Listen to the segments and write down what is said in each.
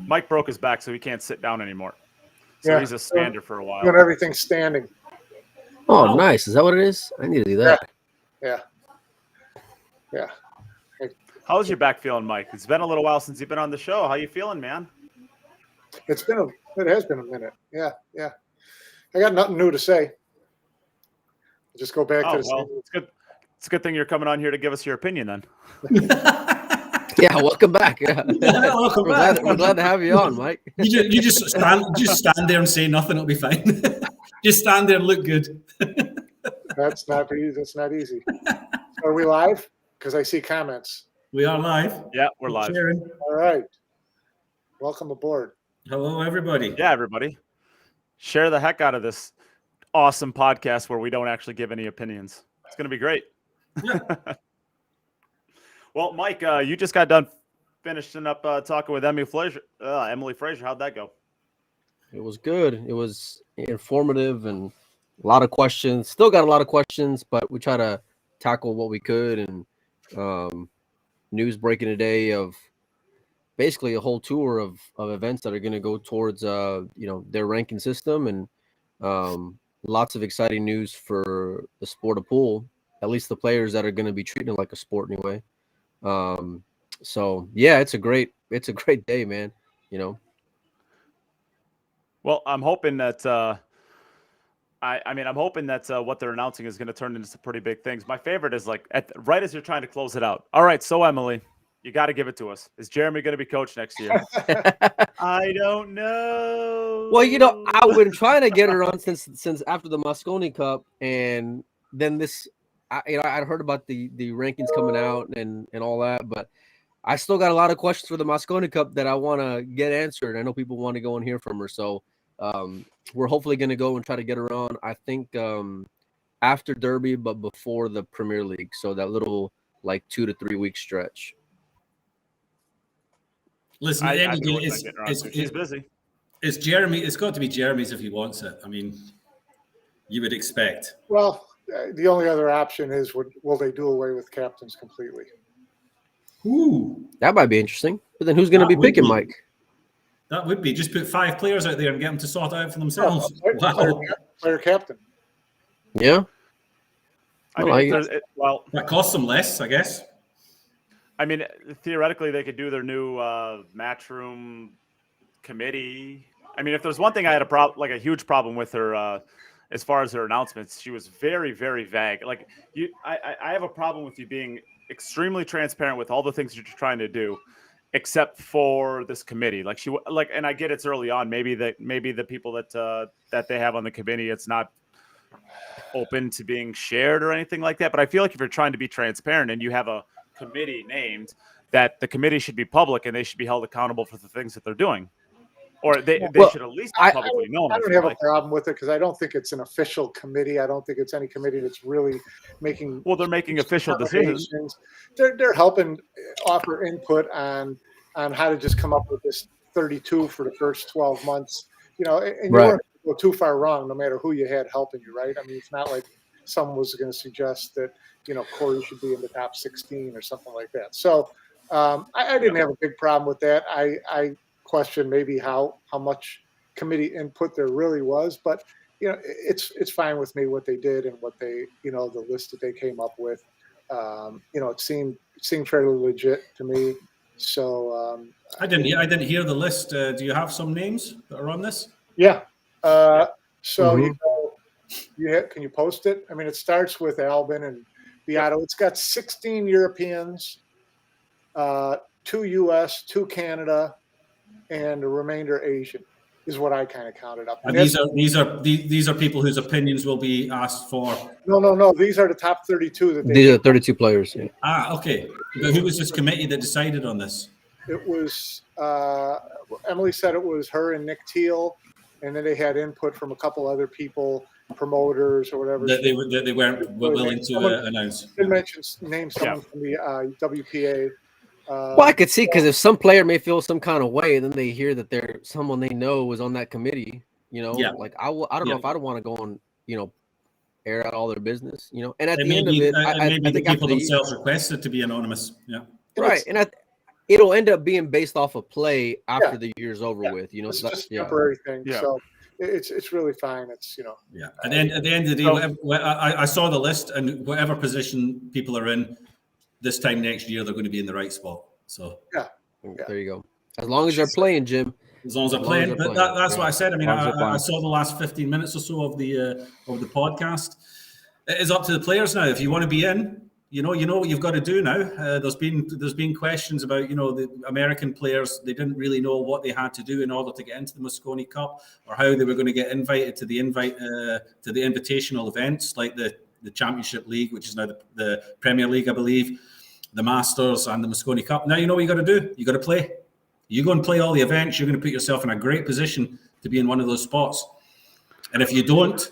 Mike broke his back, so he can't sit down anymore. So he's a stander for a while. Doing everything standing. Oh, nice. Is that what it is? I need to do that. Yeah. How's your back feeling, Mike? It's been a little while since you've been on the show. How you feeling, man? It has been a minute. Yeah. I got nothing new to say. Just go back to the well, it's good. It's a good thing you're coming on here to give us your opinion then. Yeah, welcome back. Yeah. Welcome back. We're glad to have you on, Mike. You just stand there and say nothing. It'll be fine. Just stand there and look good. That's not easy. Are we live? Because I see comments. We are live. Yeah, we're live. Sharing. All right. Welcome aboard. Hello, everybody. Yeah, everybody. Share the heck out of this awesome podcast where we don't actually give any opinions. It's going to be great. Yeah. Well, Mike, you just got done finishing up talking with Emily Fraser. How'd that go? It was good. It was informative and a lot of questions. Still got a lot of questions, but we try to tackle what we could. And news breaking today of basically a whole tour of events that are going to go towards their ranking system, and lots of exciting news for the sport of pool. At least the players that are going to be treating it like a sport anyway. So yeah, it's a great day, man. Well, I'm hoping that I'm hoping that what they're announcing is going to turn into some pretty big things. My favorite is right as you're trying to close it out. All right, so Emily, you got to give it to us. Is Jeremy going to be coach next year? I don't know. Well, I've been trying to get her on since after the Mosconi Cup, and then this. I'd heard about the rankings coming out and all that, but I still got a lot of questions for the Mosconi Cup that I want to get answered. I know people want to go and hear from her, so we're hopefully going to go and try to get her on. I think after Derby, but before the Premier League, so that little 2 to 3 week stretch. Listen, she's busy. It's Jeremy. It's got to be Jeremy's if he wants it. I mean, you would expect. Well, the only other option is will they do away with captains completely? Ooh, that might be interesting. But then who's going to be picking Mike? That would be just put 5 players out there and get them to sort it out for themselves. Player captain. Yeah. That costs them less, I guess. I mean, theoretically, they could do their new Matchroom committee. I mean, if there's one thing I had a huge problem with her. As far as her announcements, she was very, very vague. I have a problem with you being extremely transparent with all the things you're trying to do, except for this committee. And I get it's early on. Maybe the people that they have on the committee, it's not open to being shared or anything like that. But I feel like if you're trying to be transparent and you have a committee named, that the committee should be public and they should be held accountable for the things that they're doing. Or they should at least be publicly known. I don't have a problem with it because I don't think it's an official committee. I don't think it's any committee that's really making. Well, they're making official decisions. They're helping offer input on how to just come up with this 32 for the first 12 months. And you weren't go too far wrong, no matter who you had helping you, right? I mean, it's not like someone was going to suggest that Corey should be in the top 16 or something like that. So I didn't have a big problem with that. I question maybe how much committee input there really was, but it's fine with me what they did and what they the list that they came up with. It seemed fairly legit to me. So I didn't hear the list. Do you have some names that are on this? Yeah. Can you post it? I mean, it starts with Albin and Beato. It's got 16 Europeans, 2 U.S., 2 Canada, and the remainder Asian is what I kind of counted up. And these are people whose opinions will be asked for. No. These are the top 32 these are 32 players. Yeah. Okay. But who was this committee that decided on this? It was Emily said it was her and Nick Teal, and then they had input from a couple other people, promoters or whatever. That they weren't willing to announce. Did mention name someone from the WPA. Well, I could see because if some player may feel some kind of way, and then they hear that someone they know is on that committee, I don't know if I'd want to go and air out all their business, And at the end of it, I think people themselves requested to be anonymous. Yeah, right. And it'll end up being based off of play after the year's over with. You know, It's so just a temporary thing. Yeah. So it's really fine. It's Yeah. At the end of the day, I saw the list, and whatever position people are in, this time next year they're going to be in the right spot. So there you go. As long as they're playing, Jim. As long as they're playing, but that's what I said. I mean, I saw the last 15 minutes or so of the podcast. It is up to the players now. If you want to be in, you know what you've got to do now. There's been questions about the American players. They didn't really know what they had to do in order to get into the Mosconi Cup, or how they were going to get invited to the invitational events like the Championship League, which is now the Premier League, I believe, the Masters and the Mosconi Cup. Now you know what you got to do. You got to play. You go and play all the events. You're going to put yourself in a great position to be in one of those spots. And if you don't,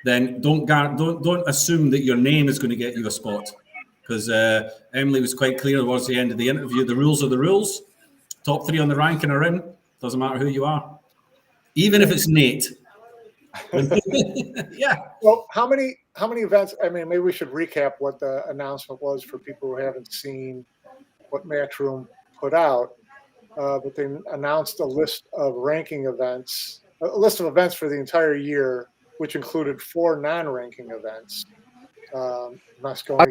then don't assume that your name is going to get you a spot. Because Emily was quite clear towards the end of the interview. The rules are the rules. Top 3 on the ranking are in. Doesn't matter who you are, even if it's Neight. Yeah. Well, how many events? I mean, maybe we should recap what the announcement was for people who haven't seen what Matchroom put out. But they announced a list of events for the entire year, which included 4 non-ranking events. I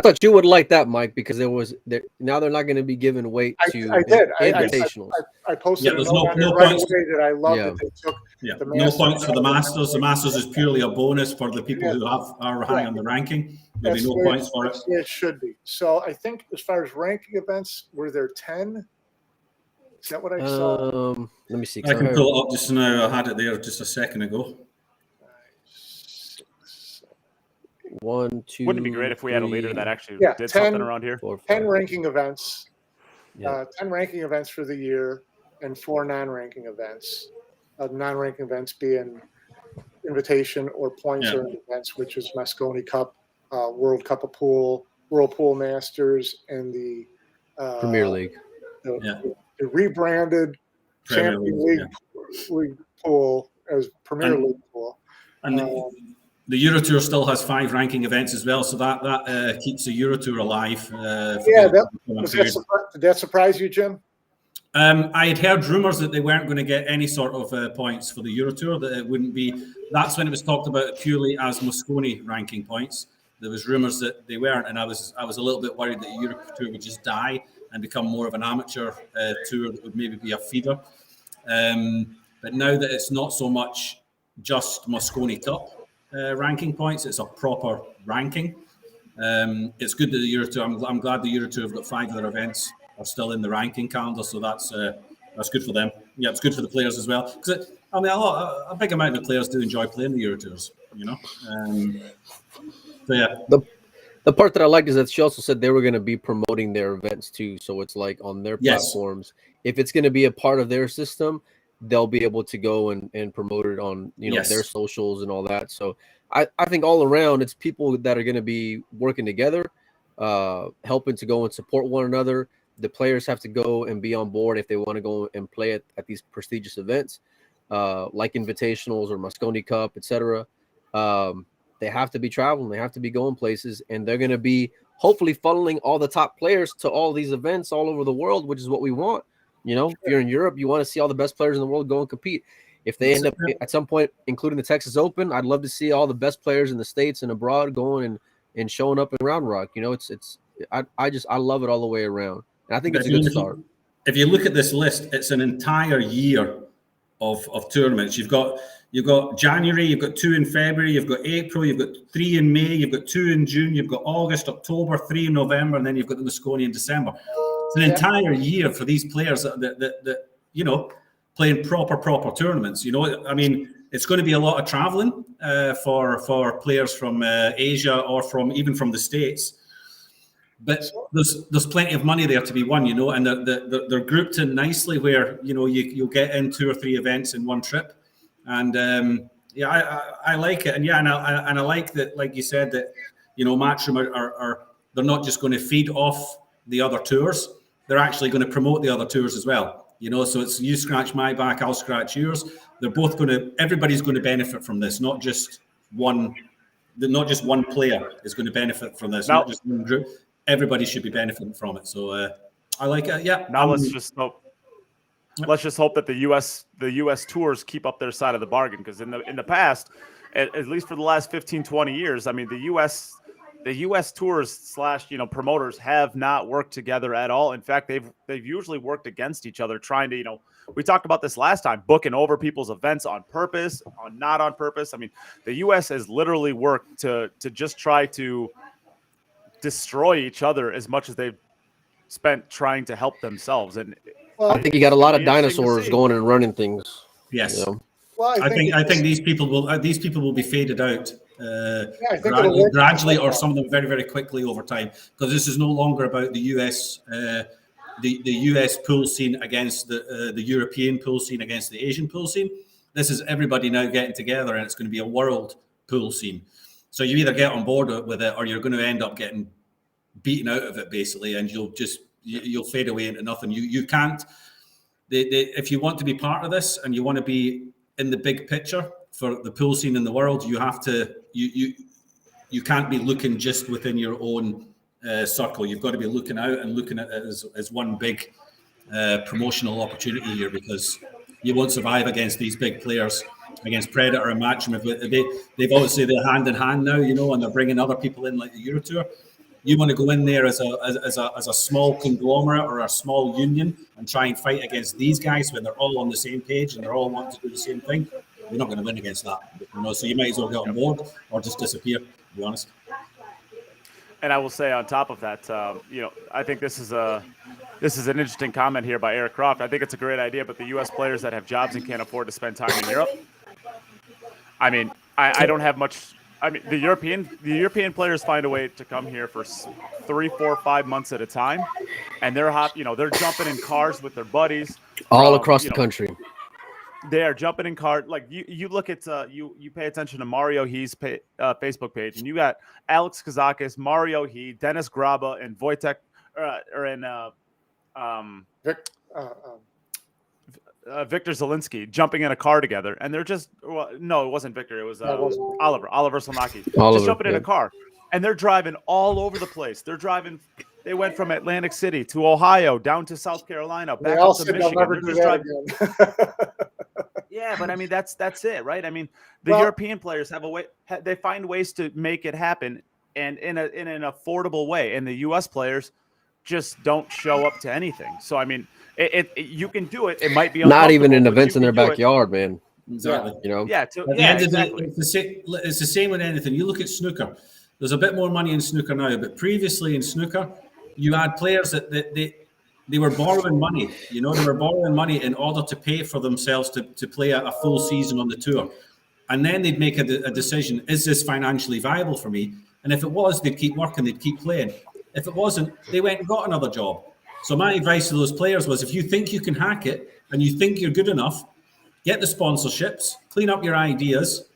thought you would like that, Mike, because now they're not going to be giving weight to invitationals. I posted there's no points. Away that I love that they took. The no points for the Masters. The Masters is purely a bonus for the people who are high on the ranking. There'll be no points for it. It should be. So I think as far as ranking events, were there 10? Is that what I saw? Let me see. I can pull it up just now. I had it there just a second ago. 1, 2. Wouldn't it be great if we had a leader that actually did 10, something around here? 4, 5. 10 ranking events. Yeah. 10 ranking events for the year, and 4 non-ranking events. Non-ranking events being invitation or points earned events, which is Mosconi Cup, World Cup of Pool, World Pool Masters, and the Premier League. The rebranded Champion League pool as Premier League pool. And the Euro Tour still has 5 ranking events as well, so that keeps the Euro Tour alive. Did that surprise you, Jim? I had heard rumours that they weren't going to get any sort of points for the Euro Tour. That it wouldn't be. That's when it was talked about purely as Mosconi ranking points. There was rumours that they weren't, and I was a little bit worried that the Euro Tour would just die and become more of an amateur tour that would maybe be a feeder. But now that it's not so much just Mosconi Cup ranking points, it's a proper ranking. It's good that the Euro Tour. I'm glad the Euro Tour have got 5 of their events are still in the ranking calendar, so that's good for them. Yeah, it's good for the players as well, because a big amount of players do enjoy playing the Euro Tours. So yeah. The part that I liked is that she also said they were going to be promoting their events too. So it's like on their platforms. If it's going to be a part of their system, they'll be able to go and promote it on their socials and all that. So I think all around it's people that are going to be working together, helping to go and support one another. The players have to go and be on board if they want to go and play at these prestigious events, like invitationals or Mosconi Cup, etc. They have to be traveling. They have to be going places, and they're going to be hopefully funneling all the top players to all these events all over the world, which is what we want. If you're in Europe, you want to see all the best players in the world go and compete. If they end up at some point, including the Texas Open, I'd love to see all the best players in the States and abroad going and showing up in Round Rock. I love it all the way around. And I think it's a good start. If you look at this list, it's an entire year of tournaments. You've got January, you've got 2 in February, you've got April, you've got 3 in May, you've got 2 in June, you've got August, October, 3 in November, and then you've got the Mosconi in December. It's an entire year for these players that playing proper tournaments. It's going to be a lot of traveling for players from Asia or even from the States. But there's plenty of money there to be won, and they're grouped in nicely where you'll get in 2 or 3 events in one trip, and I like it, and I like that, like you said, that Matchroom are they're not just going to feed off the other tours; they're actually going to promote the other tours as well. So it's you scratch my back, I'll scratch yours. Everybody's going to benefit from this, not just one player is going to benefit from this, not just one group. Everybody should be benefiting from it. So I like it. Yeah. Now let's just hope. Let's just hope that the U.S. tours keep up their side of the bargain, because in the past, at least for the last 15, 20 years, I mean, the U.S. tours / promoters have not worked together at all. In fact, they've usually worked against each other, trying to we talked about this last time, booking over people's events on purpose, not on purpose. I mean, the U.S. has literally worked to just try to destroy each other as much as they've spent trying to help themselves. And I think you got a lot of dinosaurs going and running things. Yes. Well, I think these people will be faded out gradually, or some of them very, very quickly over time, because this is no longer about the US the US pool scene against the European pool scene against the Asian pool scene. This is everybody now getting together, and it's going to be a world pool scene. So you either get on board with it, or you're going to end up getting beaten out of it, basically, and you'll fade away into nothing. You can't. If you want to be part of this and you want to be in the big picture for the pool scene in the world, you have to. You can't be looking just within your own circle. You've got to be looking out and looking at it as one big promotional opportunity here, because you won't survive against these big players, against Predator and Matchroom. They've obviously they're hand in hand now, and they're bringing other people in like the Euro Tour. You want to go in there as a small conglomerate or a small union and try and fight against these guys when they're all on the same page and they're all wanting to do the same thing. You're not going to win against that, So you might as well get on board or just disappear, to be honest. And I will say, on top of that, I think this is an interesting comment here by Eric Croft. I think it's a great idea, but the U.S. players that have jobs and can't afford to spend time in Europe, I mean, I don't have much. I mean, the European players find a way to come here for 3, 4, 5 months at a time, and they're they're jumping in cars with their buddies all across the country. They are jumping in cars. Like you look at you pay attention to Mario He's Facebook page, and you got Alex Kazakis, Mario He, Dennis Graba, and Wojtek, Victor Zielinski jumping in a car together, and they're just no, it wasn't Victor, it was Oliver Solnacki, just jumping in a car, and they're driving all over the place. They went from Atlantic City to Ohio, down to South Carolina, back up to Michigan. Yeah, but I mean that's it, right? I mean the European players have a way; they find ways to make it happen, and in an affordable way, and the U.S. players just don't show up to anything. So I mean. You can do it. It might be not even in events in their backyard, man. Exactly. Yeah. Exactly. It's the same with anything. You look at snooker. There's a bit more money in snooker now, but previously in snooker, you had players that they were borrowing money. They were borrowing money in order to pay for themselves to play a full season on the tour, and then they'd make a decision: is this financially viable for me? And if it was, they'd keep working, they'd keep playing. If it wasn't, they went and got another job. So my advice to those players was, if you think you can hack it and you think you're good enough, get the sponsorships, clean up your ideas,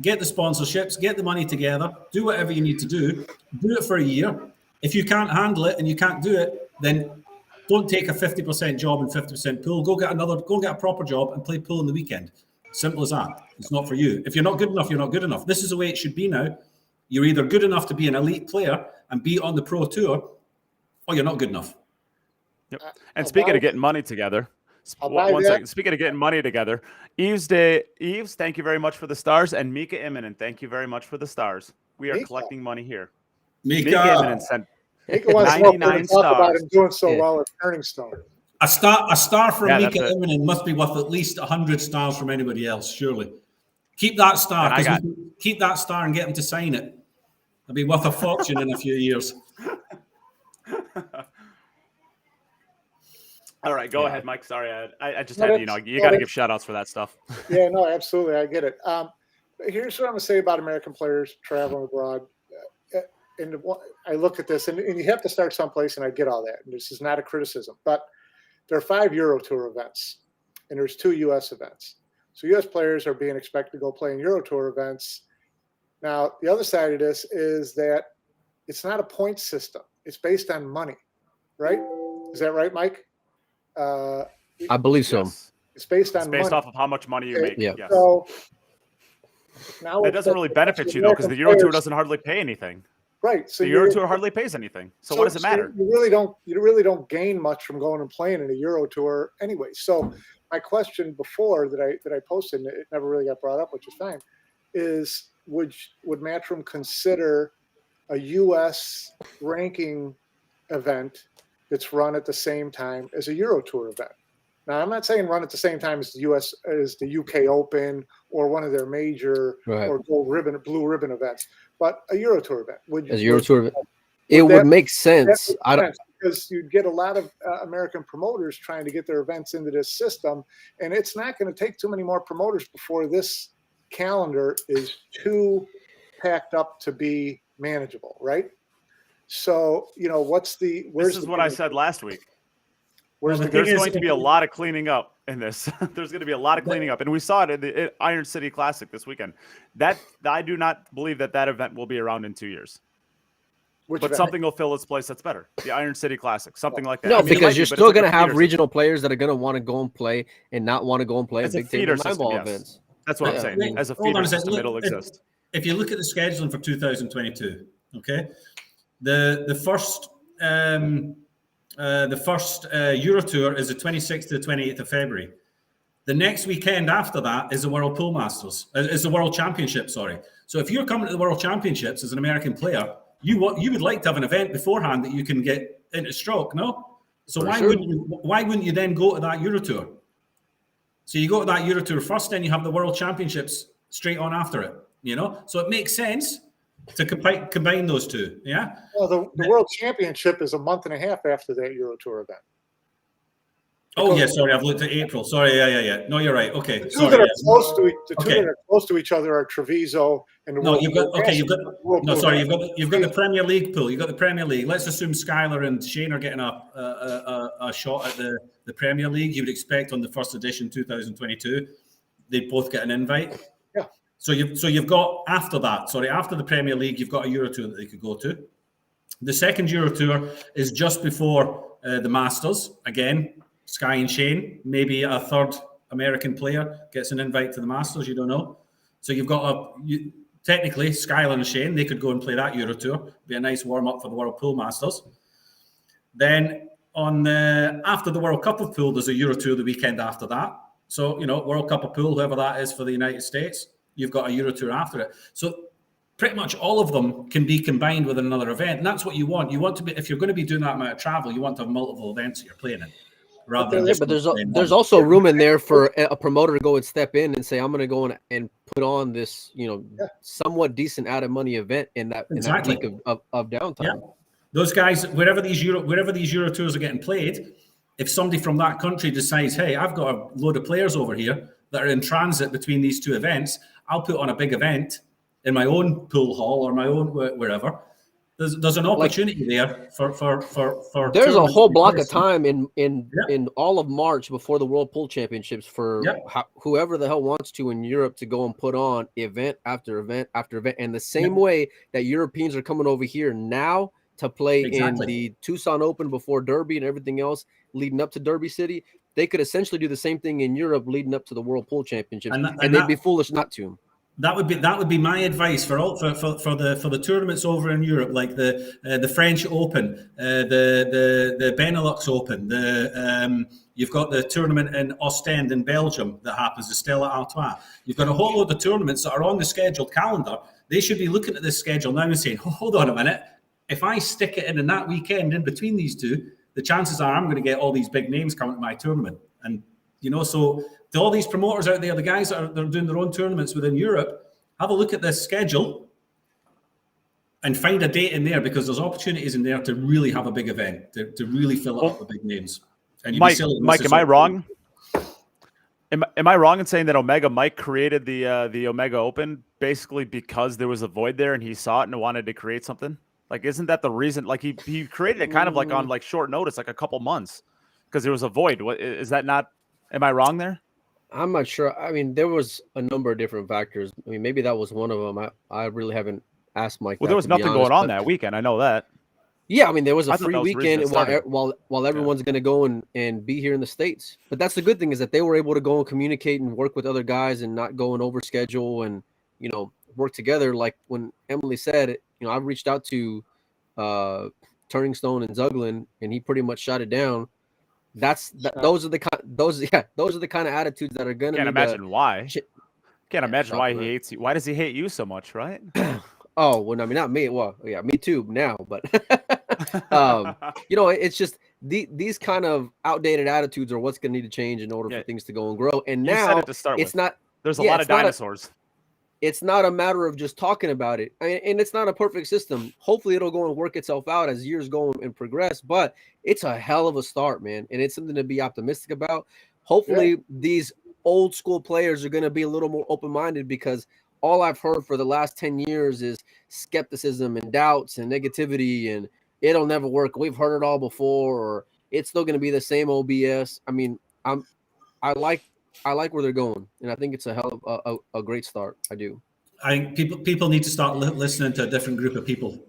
get the sponsorships, get the money together, do whatever you need to do it for a year. If you can't handle it and you can't do it, then don't take a 50% job and 50% pool. Go get a proper job and play pool on the weekend. Simple as that. It's not for you. If you're not good enough, you're not good enough. This is the way it should be now. You're either good enough to be an elite player and be on the pro tour, or you're not good enough. Yep. And speaking of getting money together, speaking of getting money together, Eves, thank you very much for the stars, and Mika Immonen, thank you very much for the stars. We are collecting money here. Mika Immonen sent Mika wants 99 stars. About him doing so well at Turning Stone. A star from Mika Immonen must be worth at least 100 stars from anybody else, surely. Keep that star. Keep that star and get him to sign it. It'll be worth a fortune in a few years. All right, go ahead, Mike. Sorry, I just had you got to give shout outs for that stuff. Yeah, no, absolutely, I get it. Here's what I'm gonna say about American players traveling abroad. And I look at this, and you have to start someplace, and I get all that. And this is not a criticism, but there are 5 Euro Tour events, and there's 2 U.S. events. So U.S. players are being expected to go play in Euro Tour events. Now, the other side of this is that it's not a point system; it's based on money, right? Is that right, Mike? I believe so. Yes. It's based money. Off of how much money you make. Yeah. Yes. So now that doesn't really benefit you though, because the Euro Tour doesn't hardly pay anything. Right. So the Euro Tour hardly pays anything. So what does it matter? You really don't gain much from going and playing in a Euro Tour anyway. So my question before that I posted, and it never really got brought up, which is fine, is would Matchroom consider a U.S. ranking event that's run at the same time as a Euro Tour event? Now, I'm not saying run at the same time as the UK Open or one of their major or blue ribbon events, but a Euro Tour event. As a Euro Tour event, it would make sense. Because you'd get a lot of American promoters trying to get their events into this system, and it's not going to take too many more promoters before this calendar is too packed up to be manageable, right? So, this is what I said last week. There's going to be a lot of cleaning up in this. There's going to be a lot of cleaning up, and we saw it in the Iron City Classic this weekend. That I do not believe that event will be around in 2 years. But something will fill its place that's better. The Iron City Classic, something like that. No, because you're still going to have regional players that are going to want to go and play and not want to go and play at big table 9-ball events. That's what I'm saying. As a feeder system, it'll exist. If you look at the scheduling for 2022, okay, the first Euro Tour is the 26th to the 28th of February. The next weekend after that is the World Pool Masters, is the World Championship, sorry. So if you're coming to the World Championships as an American player, you would like to have an event beforehand that you can get into stroke, no? So why wouldn't you then go to that Euro Tour? So you go to that Euro Tour first, then you have the World Championships straight on after it, So it makes sense to combine those two, yeah? Well, the World Championship is a month and a half after that Euro Tour event. Oh, yeah, sorry, I've looked at April. Sorry, yeah. No, you're right. Okay, the two that are close to each other are Treviso and the you've got the Premier League pool. You've got the Premier League. Let's assume Skylar and Shane are getting a shot at the Premier League. You would expect on the first edition 2022, they'd both get an invite. Yeah. So you've got after the Premier League, you've got a Euro Tour that they could go to. The second Euro Tour is just before the Masters. Again, Sky and Shane, maybe a third American player gets an invite to the Masters. You don't know. So you've got technically Skylar and Shane, they could go and play that Euro Tour. Be a nice warm up for the World Pool Masters. Then after the World Cup of Pool, there's a Euro Tour the weekend after that. So World Cup of Pool, whoever that is for the United States, you've got a Euro Tour after it. So pretty much all of them can be combined with another event, and that's what you want. You want to be, if you're going to be doing that amount of travel, you want to have multiple events that you're playing in. But there's also room in there for a promoter to go and step in and say, I'm going to go and put on this, somewhat decent out of money event in that week of downtime. Yeah. Those guys, wherever these Euro Tours are getting played, if somebody from that country decides, hey, I've got a load of players over here that are in transit between these two events, I'll put on a big event in my own pool hall or my own wherever. There's an opportunity there for. There's a whole block of time in all of March before the World Pool Championships for whoever the hell wants to in Europe to go and put on event after event after event. And the same way that Europeans are coming over here now to play in the Tucson Open before Derby and everything else leading up to Derby City, they could essentially do the same thing in Europe leading up to the World Pool Championships, and they'd be foolish not to. That would be my advice for the tournaments over in Europe, like the French Open, the Benelux Open, you've got the tournament in Ostend in Belgium that happens, the Stella Artois. You've got a whole load of tournaments that are on the scheduled calendar. They should be looking at this schedule now and saying, hold on a minute, if I stick it in that weekend in between these two, the chances are I'm going to get all these big names coming to my tournament. And so to all these promoters out there, the guys that are doing their own tournaments within Europe, have a look at this schedule and find a date in there, because there's opportunities in there to really have a big event, to really fill it up with big names. And Mike, am I wrong? Am I wrong in saying that Omega Mike created the Omega Open basically because there was a void there and he saw it and wanted to create something? Like, isn't that the reason? Like, he created it kind of like on like short notice, like a couple months, because there was a void. What is that? Not? Am I wrong there? I'm not sure. I mean, there was a number of different factors. I mean, maybe that was one of them. I really haven't asked Mike. Well, there was nothing going on that weekend. I know that. Yeah, I mean, there was a free weekend while everyone's going to go and be here in the States. But that's the good thing, is that they were able to go and communicate and work with other guys and not go and over schedule and work together. Like when Emily said, I reached out to Turning Stone and Zuglin, and he pretty much shot it down. Those are the kind of attitudes that are gonna. Can't imagine why. Can't imagine why he hates you. Why does he hate you so much, right? Oh, well, I mean, not me. Well, yeah, me too now, but it's just these kind of outdated attitudes are what's going to need to change in order for things to go and grow. And you now said it to start it's with. not. There's a lot of dinosaurs. It's not a matter of just talking about it, and it's not a perfect system. Hopefully, it'll go and work itself out as years go and progress. But it's a hell of a start, man, and it's something to be optimistic about. Hopefully, these old school players are going to be a little more open-minded, because all I've heard for the last 10 years is skepticism and doubts and negativity, and it'll never work. We've heard it all before, or it's still going to be the same OBS. I mean, I like where they're going, and I think it's a hell of a great start. I do. I think people need to start listening to a different group of people.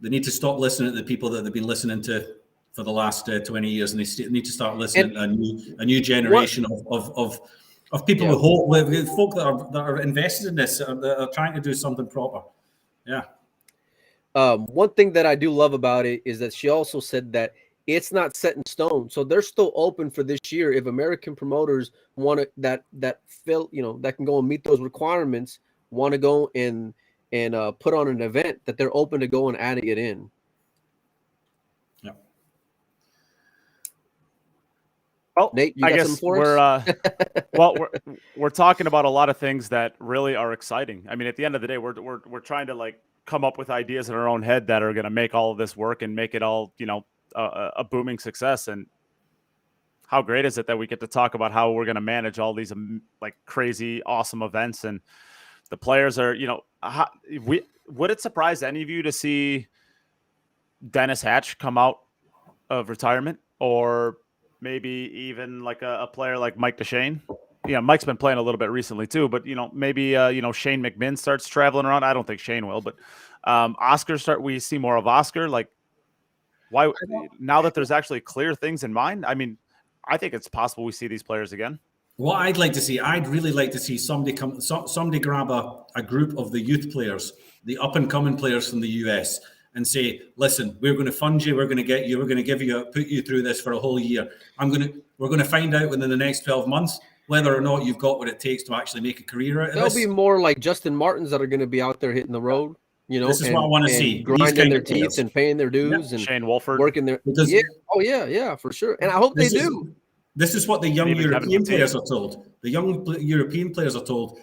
They need to stop listening to the people that they've been listening to for the last 20 years, and they need to start listening to a new generation of people with hope, with folk that are invested in this, that are trying to do something proper. Yeah. One thing that I do love about it is that she also said that it's not set in stone, so they're still open for this year. If American promoters want to that can go and meet those requirements, want to go and put on an event, that they're open to go and adding it in. Yeah. Well, Nate, you got guess something for us? we're talking about a lot of things that really are exciting. I mean, at the end of the day, we're trying to come up with ideas in our own head that are going to make all of this work and make it all, a booming success. And how great is it that we get to talk about how we're going to manage all these crazy, awesome events, and the players are, would it surprise any of you to see Dennis Hatch come out of retirement, or maybe even a player like Mike DeShane? Mike's been playing a little bit recently too, but maybe Shane McMinn starts traveling around. I don't think Shane will, but we see more of Oscar. Why now that there's actually clear things in mind? I mean, I think it's possible we see these players again. What I'd really like to see somebody grab a group of the youth players, the up and coming players from the US, and say, listen, we're going to fund you, we're going to get you, we're going to put you through this for a whole year. We're going to find out within the next 12 months whether or not you've got what it takes to actually make a career out of this. There'll be more like Justin Martins that are going to be out there hitting the road. This is what I want to see. Grinding their teeth and paying their dues, and Shane Wolford working their for sure. And I hope they do. This is what the young European players are told. The young European players are told,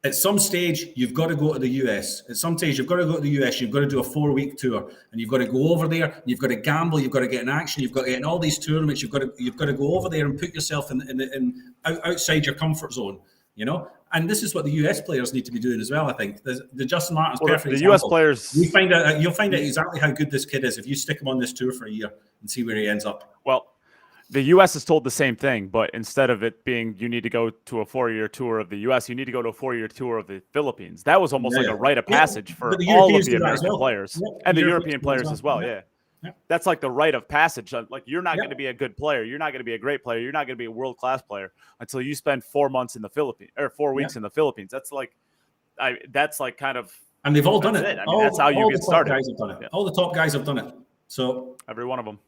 at some stage, you've got to go to the US. At some stage, you've got to go to the US. You've got to do a 4-week tour, and you've got to go over there. And you've got to gamble. You've got to get in action. You've got to get in all these tournaments. You've got to go over there and put yourself in outside your comfort zone. And this is what the US players need to be doing as well. I think the Justin Martin's perfect. The US players, you'll find out exactly how good this kid is if you stick him on this tour for a year and see where he ends up. Well, the U.S. is told the same thing, but instead of it being you need to go to a 4-year tour of the U.S., you need to go to a 4-year tour of the Philippines. That was almost like a rite of passage for all of the American players and the European players as well. Yeah. That's like the rite of passage. Like, you're not going to be a good player. You're not going to be a great player. You're not going to be a world-class player until you spend 4 months in the Philippines, or 4 weeks in the Philippines. That's kind of, and they've all done it. I mean, that's how you get started. Guys have done it. All the top guys have done it. So every one of them.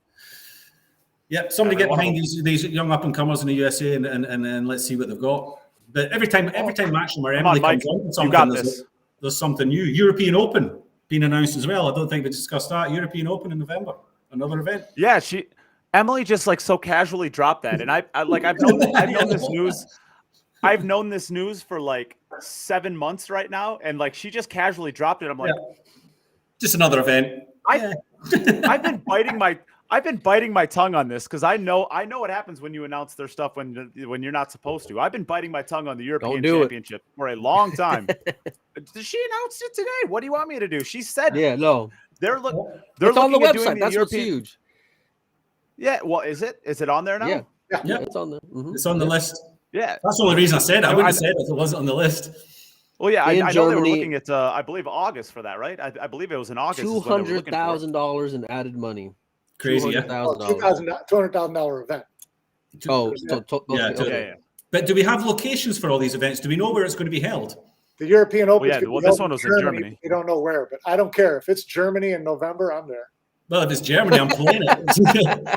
Yeah, somebody get behind these young up and comers in the USA, and then let's see what they've got. But every time Matchroom or Emily comes on something, there's something new. European Open being announced as well. I don't think we discussed that. European Open in November, another event. Yeah, Emily just so casually dropped that, and I've known this news for 7 months right now, and she just casually dropped it. I'm like, just another event. I've been biting my tongue on this because I know what happens when you announce their stuff when you're not supposed to. I've been biting my tongue on the European Championship for a long time. She announced it today. What do you want me to do? She said, "Yeah, no." They're it's on the website. That's what's huge. Yeah, well, is it? Is it on there now? Yeah, it's on there. Mm-hmm. It's on the list. Yeah, that's the only reason I said it. I wouldn't have said it if it wasn't on the list. Well, yeah, I know they were looking at, I believe, August for that, right? I believe it was in August. $200,000 in added money. Crazy, yeah. $200,000 event. Yeah. But do we have locations for all these events? Do we know where it's going to be held? The European Open. This one was in Germany. They don't know where, but I don't care if it's Germany in November. I'm there. Well, if it's Germany, I'm playing it.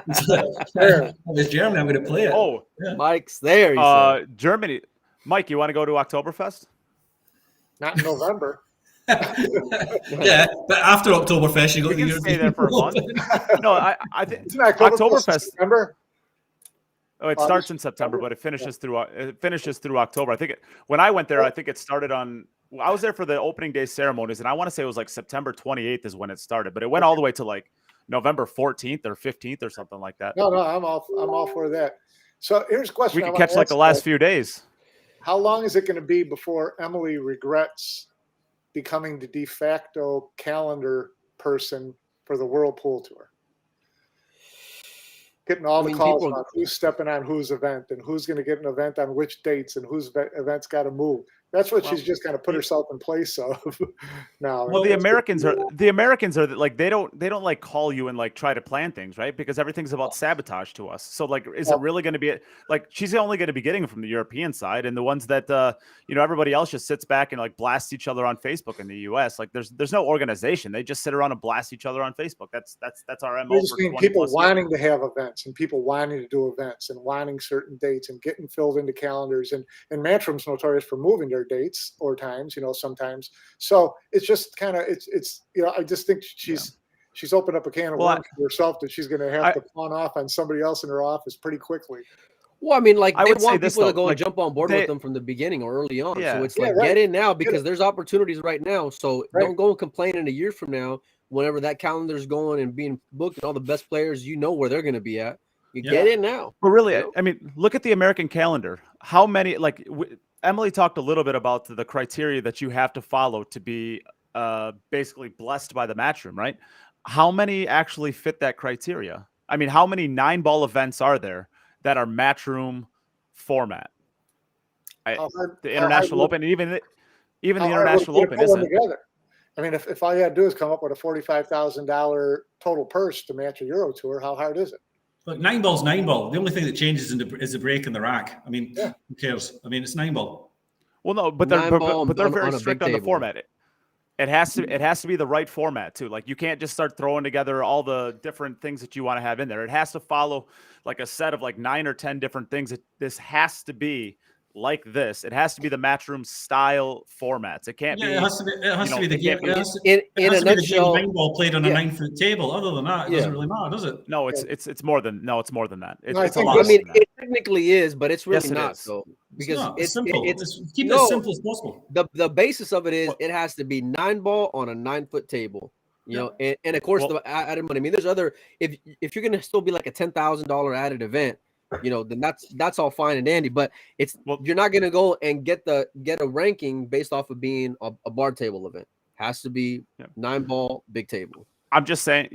If it's Germany, I'm going to play it. Oh, yeah. Mike's there. He said. Germany. Mike, you want to go to Oktoberfest? Not in November. Yeah, but after Oktoberfest, you go to the European. Stay there for a month. No, I think Oktoberfest. September. Oh, it starts in September, but it finishes through October. I think when I went there, I think it started on. I was there for the opening day ceremonies, and I want to say it was like September 28th is when it started, but it went all the way to like November 14th or 15th or something like that. No, I'm all for that. So here's a question. We can catch like the last few days. How long is it going to be before Emily regrets becoming the de facto calendar person for the World Pool Tour? Getting all the calls on who's stepping on whose event and who's going to get an event on which dates and whose event's got to move. That's what she's just kind of put herself in place of now. Well, the Americans are like they don't like call you and like try to plan things, right? Because everything's about sabotage to us. So like, is it really going to be like she's only going to be getting from the European side, and the ones that everybody else just sits back and like blasts each other on Facebook in the U.S. Like there's no organization. They just sit around and blast each other on Facebook. That's our MO. Just mean people wanting to have events and people wanting to do events and wanting certain dates and getting filled into calendars, and Matchroom's notorious for moving their dates or times, sometimes. So it's just kind of it's I just think she's opened up a can of worms for herself that she's going to have to pawn off on somebody else in her office pretty quickly. Well, I mean, like they want people to go and jump on board with them from the beginning or early on. Yeah. So it's like get in now because there's opportunities right now. So don't go and complain in a year from now whenever that calendar's going and being booked and all the best players, where they're going to be at. You get in now. But really, I mean, look at the American calendar. How many Emily talked a little bit about the criteria that you have to follow to be basically blessed by the Matchroom, right? How many actually fit that criteria? I mean, how many 9-ball events are there that are Matchroom format? The International Open, even the International Open isn't. Together. I mean, if all you had to do is come up with a $45,000 total purse to match a Euro Tour, how hard is it? Look, 9-ball's 9-ball. The only thing that changes is the break in the rack. I mean, who cares? I mean, it's 9-ball. Well, no, but they're very strict on the format. It has to be the right format too. Like you can't just start throwing together all the different things that you want to have in there. It has to follow like a set of like 9 or 10 different things. This has to be like this. It has to be the Matchroom style formats. It can't be. It has to be the game. In a nutshell, 9-ball played on a 9-foot table. Other than that, it doesn't really matter, does it? No, it's more than that. It's a lot. I mean, it technically is, but it's really not. So because it's simple. Keep it as simple as possible. The basis of it is it has to be 9-ball on a 9-foot table. And of course the added money. I mean, there's other if you're gonna still be like a $10,000 added event. Then that's all fine and dandy, but you're not going to go and get a ranking based off of being a bar table event. Has to be 9-ball big table. I'm just saying.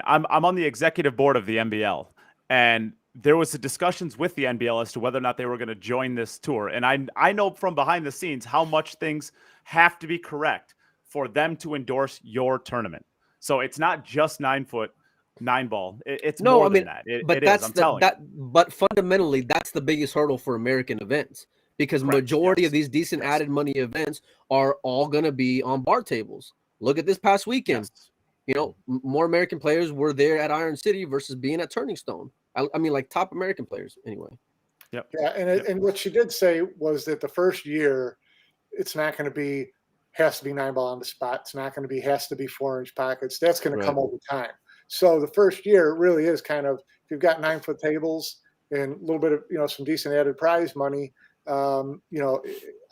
I'm on the executive board of the NBL, and there was discussions with the NBL as to whether or not they were going to join this tour. And I know from behind the scenes how much things have to be correct for them to endorse your tournament. So it's not just 9-foot. 9-ball. It's more than that. But fundamentally, that's the biggest hurdle for American events because majority of these decent added money events are all going to be on bar tables. Look at this past weekend. More American players were there at Iron City versus being at Turning Stone. I mean, like top American players anyway. Yep. Yeah, and what she did say was that the first year, it's not going to be has to be 9-ball on the spot. It's not going to be has to be 4-inch pockets. That's going to come over time. So the first year really is kind of, if you've got 9-foot tables and a little bit of, some decent added prize money,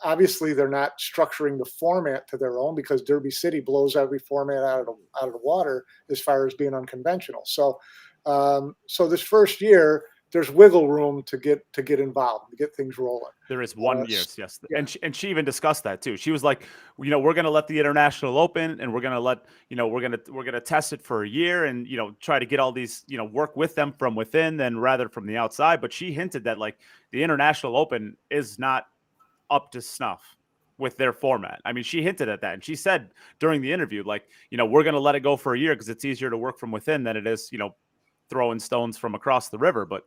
obviously they're not structuring the format to their own because Derby City blows every format out of the water as far as being unconventional. So this first year, there's wiggle room to get involved, to get things rolling. There is one yes. Yeah. And she even discussed that too. She was like, we're going to let the International Open and we're going to let, we're going to test it for a year and, try to get all these, work with them from within than rather from the outside. But she hinted that like the International Open is not up to snuff with their format. I mean, she hinted at that and she said during the interview, like, we're going to let it go for a year because it's easier to work from within than it is, throwing stones from across the river. But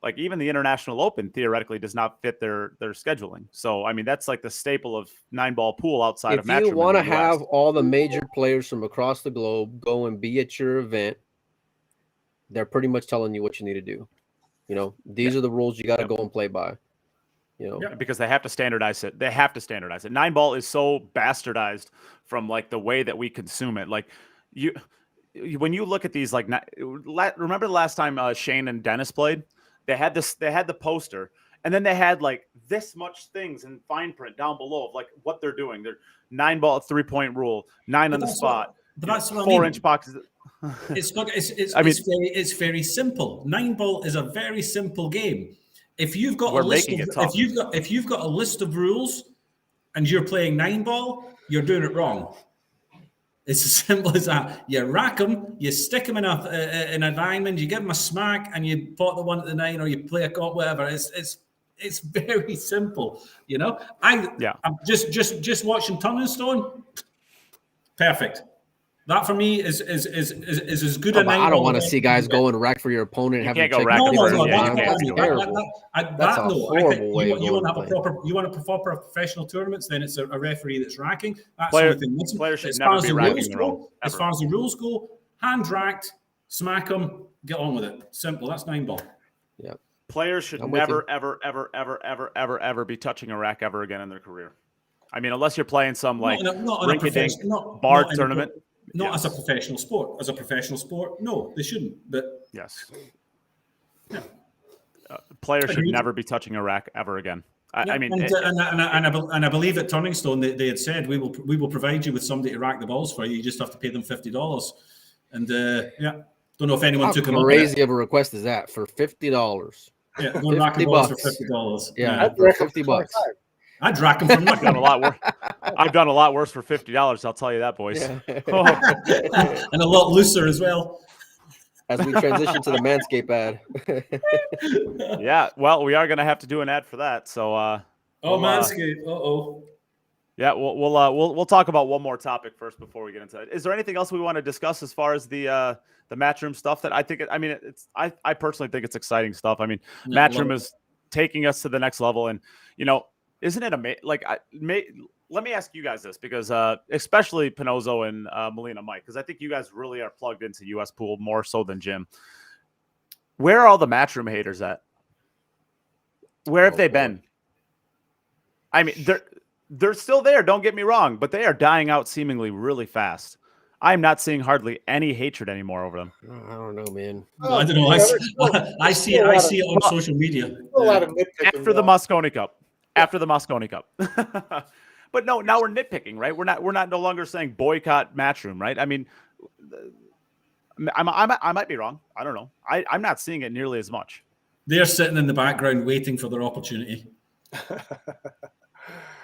Like even the International Open theoretically does not fit their scheduling. So I mean that's like the staple of 9-ball pool outside of Matchroom. If you want to in the US. have all the major players from across the globe go and be at your event, they're pretty much telling you what you need to do. You know, these are the rules you got to go and play by. You know, because they have to standardize it. They have to standardize it. 9-ball is so bastardized from like the way that we consume it. Like when you look at these, like, remember the last time Shane and Dennis played? They had the poster, and then they had like this much things in fine print down below of like what they're doing. They're 9-ball 3-point rule, 9 on the spot, but that's what 4-inch boxes. It's very simple. 9-ball is a very simple game. If you've got if you've got a list of rules and you're playing 9-ball, you're doing it wrong. It's as simple as that. You rack them, you stick them in a diamond, you give them a smack, and you pot the one at the 9, or you play a cop, whatever. It's very simple, you know. I'm just watching Tongue and Stone. Perfect. That for me is as good a 9-ball. I don't want to see guys go and rack for your opponent. You can't go rack for him. That's a horrible way. You want a proper professional tournaments, then it's a referee that's racking. That's players should never be racking their own. As far as the rules go, hand racked, smack them, get on with it. Simple. That's 9-ball. Yeah. Players should never, ever be touching a rack ever again in their career. I mean, unless you're playing some like rinky-dink bar tournament. Not as a professional sport. As a professional sport, no, they shouldn't. But yes, players should never be touching a rack ever again. I mean, I believe at Turning Stone they had said we will provide you with somebody to rack the balls for you. You just have to pay them $50. And don't know if anyone took them up. How crazy of a request is that for $50? Yeah, go rack the balls for $50. Yeah, for $50. I'd rack them for nothing. I've done a lot worse. I've done a lot worse for $50. I'll tell you that, boys. Yeah. And a lot looser as well. As we transition to the Manscaped ad. Yeah, well, we are going to have to do an ad for that. So, Manscaped. Yeah, we'll talk about one more topic first before we get into it. Is there anything else we want to discuss as far as the Matchroom stuff? That I think, I personally think it's exciting stuff. I mean, Matchroom is taking us to the next level, and you know. Isn't it amazing? Like, let me ask you guys this, because especially Panozzo and Molina Mike, because I think you guys really are plugged into U.S. Pool more so than Jim. Where are all the Matchroom haters at? Where have they been? I mean, they're still there. Don't get me wrong, but they are dying out seemingly really fast. I'm not seeing hardly any hatred anymore over them. I don't know, man. I don't know. I see it on social media. A lot of nitpicking after the Mosconi Cup. After the Mosconi Cup. But no, now we're nitpicking, right? We're not no longer saying boycott Matchroom, right? I mean, I might be wrong. I don't know. I'm not seeing it nearly as much. They're sitting in the background waiting for their opportunity.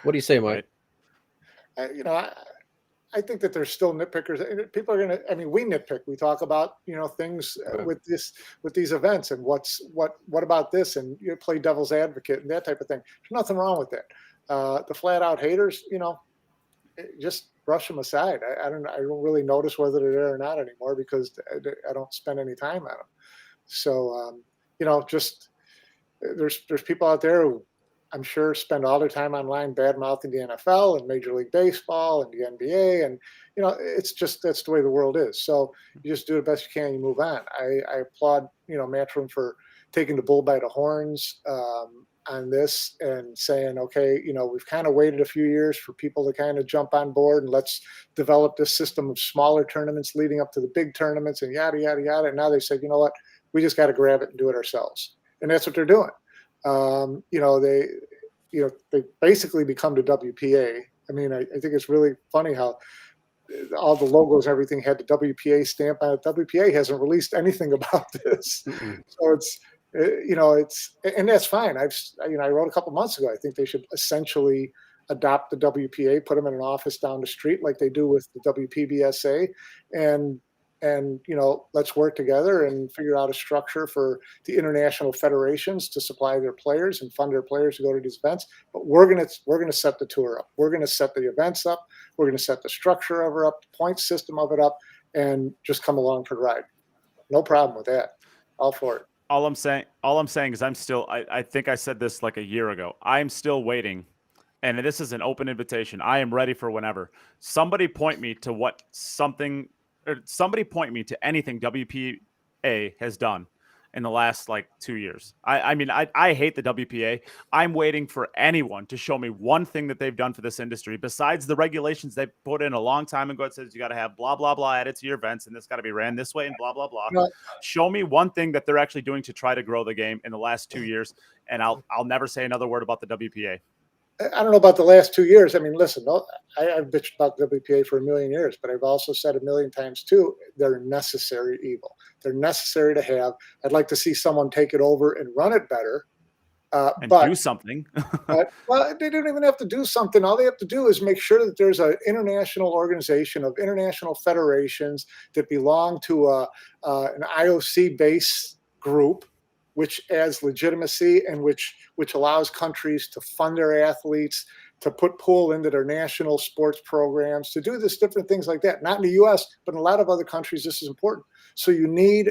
What do you say, Mike? I think that there's still nitpickers. People are going to, we nitpick. We talk about, things with these events and what about this, and you play devil's advocate and that type of thing. There's nothing wrong with that. The flat out haters, just brush them aside. I don't really notice whether they're there or not anymore, because I don't spend any time on them. So, just there's people out there who I'm sure spend all their time online bad-mouthing the NFL and Major League Baseball and the NBA. And, it's just, that's the way the world is. So you just do the best you can, you move on. I applaud, Matchroom for taking the bull by the horns on this and saying, okay, we've kind of waited a few years for people to kind of jump on board, and let's develop this system of smaller tournaments leading up to the big tournaments and yada, yada, yada. And now they said, you know what, we just got to grab it and do it ourselves. And that's what they're doing. They basically become the WPA. I think it's really funny how all the logos and everything had the WPA stamp on it. WPA hasn't released anything about this. Mm-hmm. So and that's fine. I wrote a couple months ago, I think they should essentially adopt the WPA, put them in an office down the street like they do with the WPBSA, and let's work together and figure out a structure for the international federations to supply their players and fund their players to go to these events. But we're gonna set the tour up. We're gonna set the events up. We're gonna set the structure of it up, the point system of it up, and just come along for the ride. No problem with that. All for it. all I'm saying is I think I said this like a year ago. I'm still waiting, and this is an open invitation. I am ready for whenever. Somebody point me to somebody point me to anything WPA has done in the last like 2 years. I mean, I hate the WPA. I'm waiting for anyone to show me one thing that they've done for this industry besides the regulations they put in a long time ago. It says you got to have blah, blah, blah added to your events, and this got to be ran this way and blah, blah, blah. No, Show me one thing that they're actually doing to try to grow the game in the last 2 years, and I'll never say another word about the WPA. I don't know about the last 2 years. I mean, listen, I've bitched about WPA for a million years, but I've also said a million times too, they're necessary evil. They're necessary to have. I'd like to see someone take it over and run it better. And but do something. well, they don't even have to do something. All they have to do is make sure that there's an international organization of international federations that belong to an IOC-based group, which adds legitimacy and which allows countries to fund their athletes, to put pool into their national sports programs, to do this different things like that. Not in the U.S., but in a lot of other countries, this is important. So you need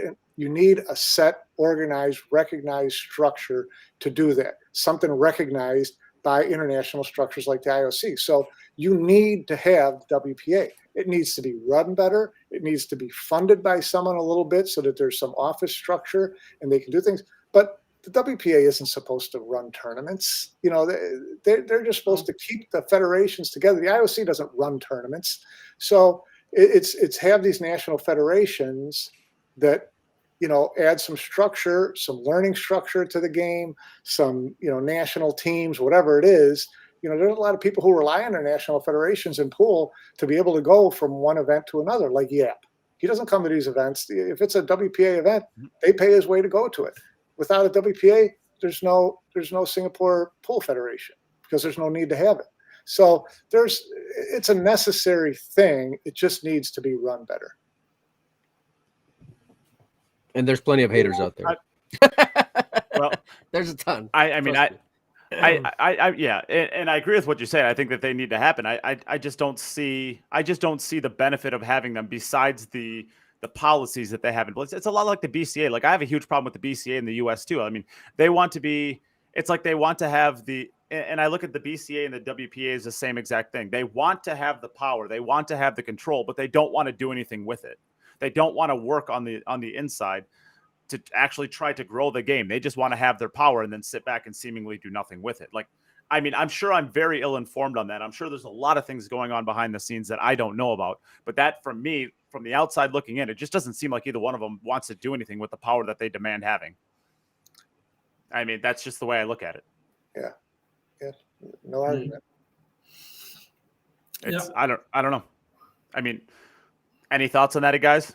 a set, organized, recognized structure to do that. Something recognized by international structures like the IOC. So you need to have WPA. It needs to be run better. It needs to be funded by someone a little bit so that there's some office structure and they can do things. But the WPA isn't supposed to run tournaments. You know, they're just supposed to keep the federations together. The IOC doesn't run tournaments. So it's have these national federations that, you know, add some structure, some learning structure to the game, some, you know, national teams, whatever it is. You know, there's a lot of people who rely on their national federations in pool to be able to go from one event to another, like Yap. He doesn't come to these events. If it's a WPA event, they pay his way to go to it. Without a WPA, there's no Singapore Pool Federation because there's no need to have it. So it's a necessary thing. It just needs to be run better. And there's plenty of haters out there. Well, there's a ton. I mean, yeah, and I agree with what you say. I think that they need to happen. I just don't see the benefit of having them besides the policies that they have in place. It's a lot like the BCA. Like I have a huge problem with the BCA in the US too. I mean, they want to be, it's like they want to have and I look at the BCA and the WPA as the same exact thing. They want to have the power, they want to have the control, but they don't want to do anything with it. They don't want to work on the inside to actually try to grow the game. They just want to have their power and then sit back and seemingly do nothing with it. Like, I mean, I'm sure I'm very ill-informed on that. I'm sure there's a lot of things going on behind the scenes that I don't know about. But that, from me, from the outside looking in, it just doesn't seem like either one of them wants to do anything with the power that they demand having. I mean, that's just the way I look at it. Yeah. No argument. It's, I don't know. I mean, any thoughts on that, guys?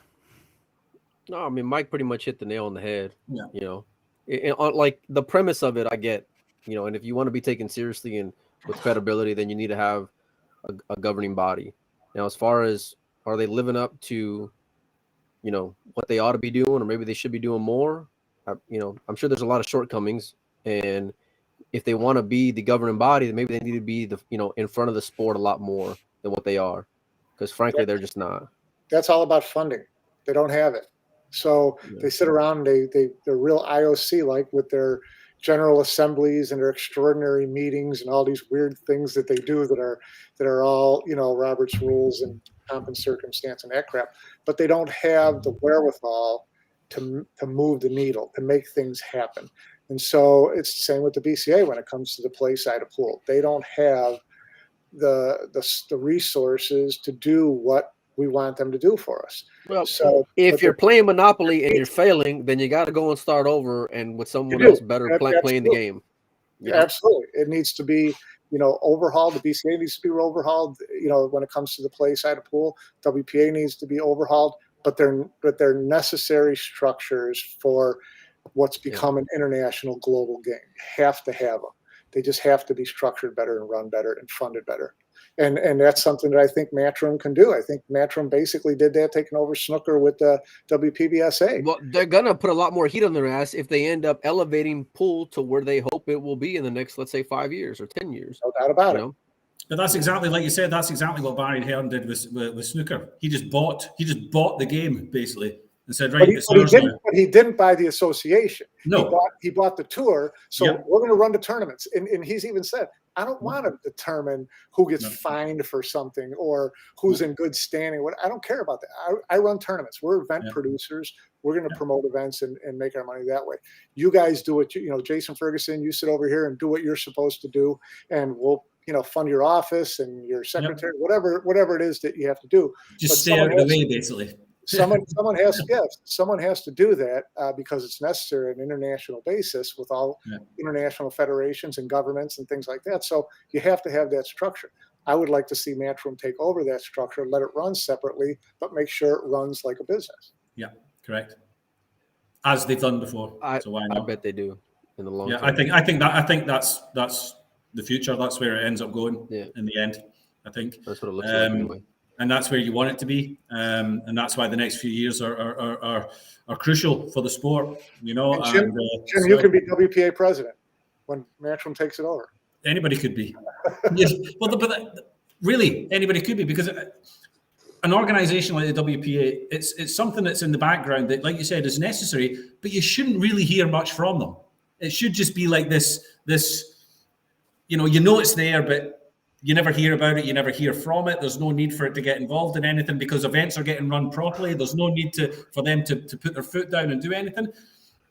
No, I mean, Mike pretty much hit the nail on the head. Yeah. You know, like the premise of it, I get, you know, and if you want to be taken seriously and with credibility, then you need to have a governing body. Now, as far as are they living up to, you know, what they ought to be doing, or maybe they should be doing more? You know, I'm sure there's a lot of shortcomings, and if they want to be the governing body, then maybe they need to be in front of the sport a lot more than what they are, because frankly, they're just not. That's all about funding. They don't have it. So they sit around, they're real IOC like with their general assemblies and their extraordinary meetings and all these weird things that they do that are all, you know, Robert's rules and pomp and circumstance and that crap. But they don't have the wherewithal to move the needle, to make things happen. And so it's the same with the BCA when it comes to the play side of pool. They don't have the resources to do what we want them to do for us. Well, so if you're playing Monopoly and you're failing, then you got to go and start over and with someone else better playing the game. Yeah, absolutely. It needs to be, you know, overhauled. The BCA needs to be overhauled. You know, when it comes to the play side of pool, WPA needs to be overhauled. But they're necessary structures for what's become an international global game. You have to have them. They just have to be structured better and run better and funded better. And that's something that I think Matchroom can do. I think Matchroom basically did that, taking over snooker with the WPBSA. Well, they're going to put a lot more heat on their ass if they end up elevating pool to where they hope it will be in the next, let's say, 5 years or 10 years. No doubt about it. But that's exactly, like you said, that's exactly what Barry Hearn did with snooker. He just bought the game, basically. and said, But right, he, it's but he ours didn't. now. But he didn't buy the association. No. He bought the tour. So Yep. we're going to run the tournaments. And he's even said, I don't want to determine who gets fined for something or who's in good standing. I don't care about that. I run tournaments. We're event producers. We're going to promote events and make our money that way. You guys do what Jason Ferguson, you sit over here and do what you're supposed to do, and we'll fund your office and your secretary, whatever it is that you have to do. Just stay out of the way, basically. Someone has to do that because it's necessary on an international basis with all international federations and governments and things like that. So you have to have that structure. I would like to see Matchroom take over that structure, let it run separately, but make sure it runs like a business. Yeah, correct. As they've done before. So why not? I bet they do in the long term. I think that's the future. That's where it ends up going in the end. I think that's what it looks like anyway. And that's where you want it to be, and that's why the next few years are crucial for the sport. And Jim, you can be WPA president when Matchroom takes it over. Anybody could be. Yes, but really, anybody could be, because an organization like the WPA, it's something that's in the background that, like you said, is necessary, but you shouldn't really hear much from them. It should just be like this. You know it's there, but you never hear about it. You never hear from it. There's no need for it to get involved in anything because events are getting run properly. There's no need for them to put their foot down and do anything.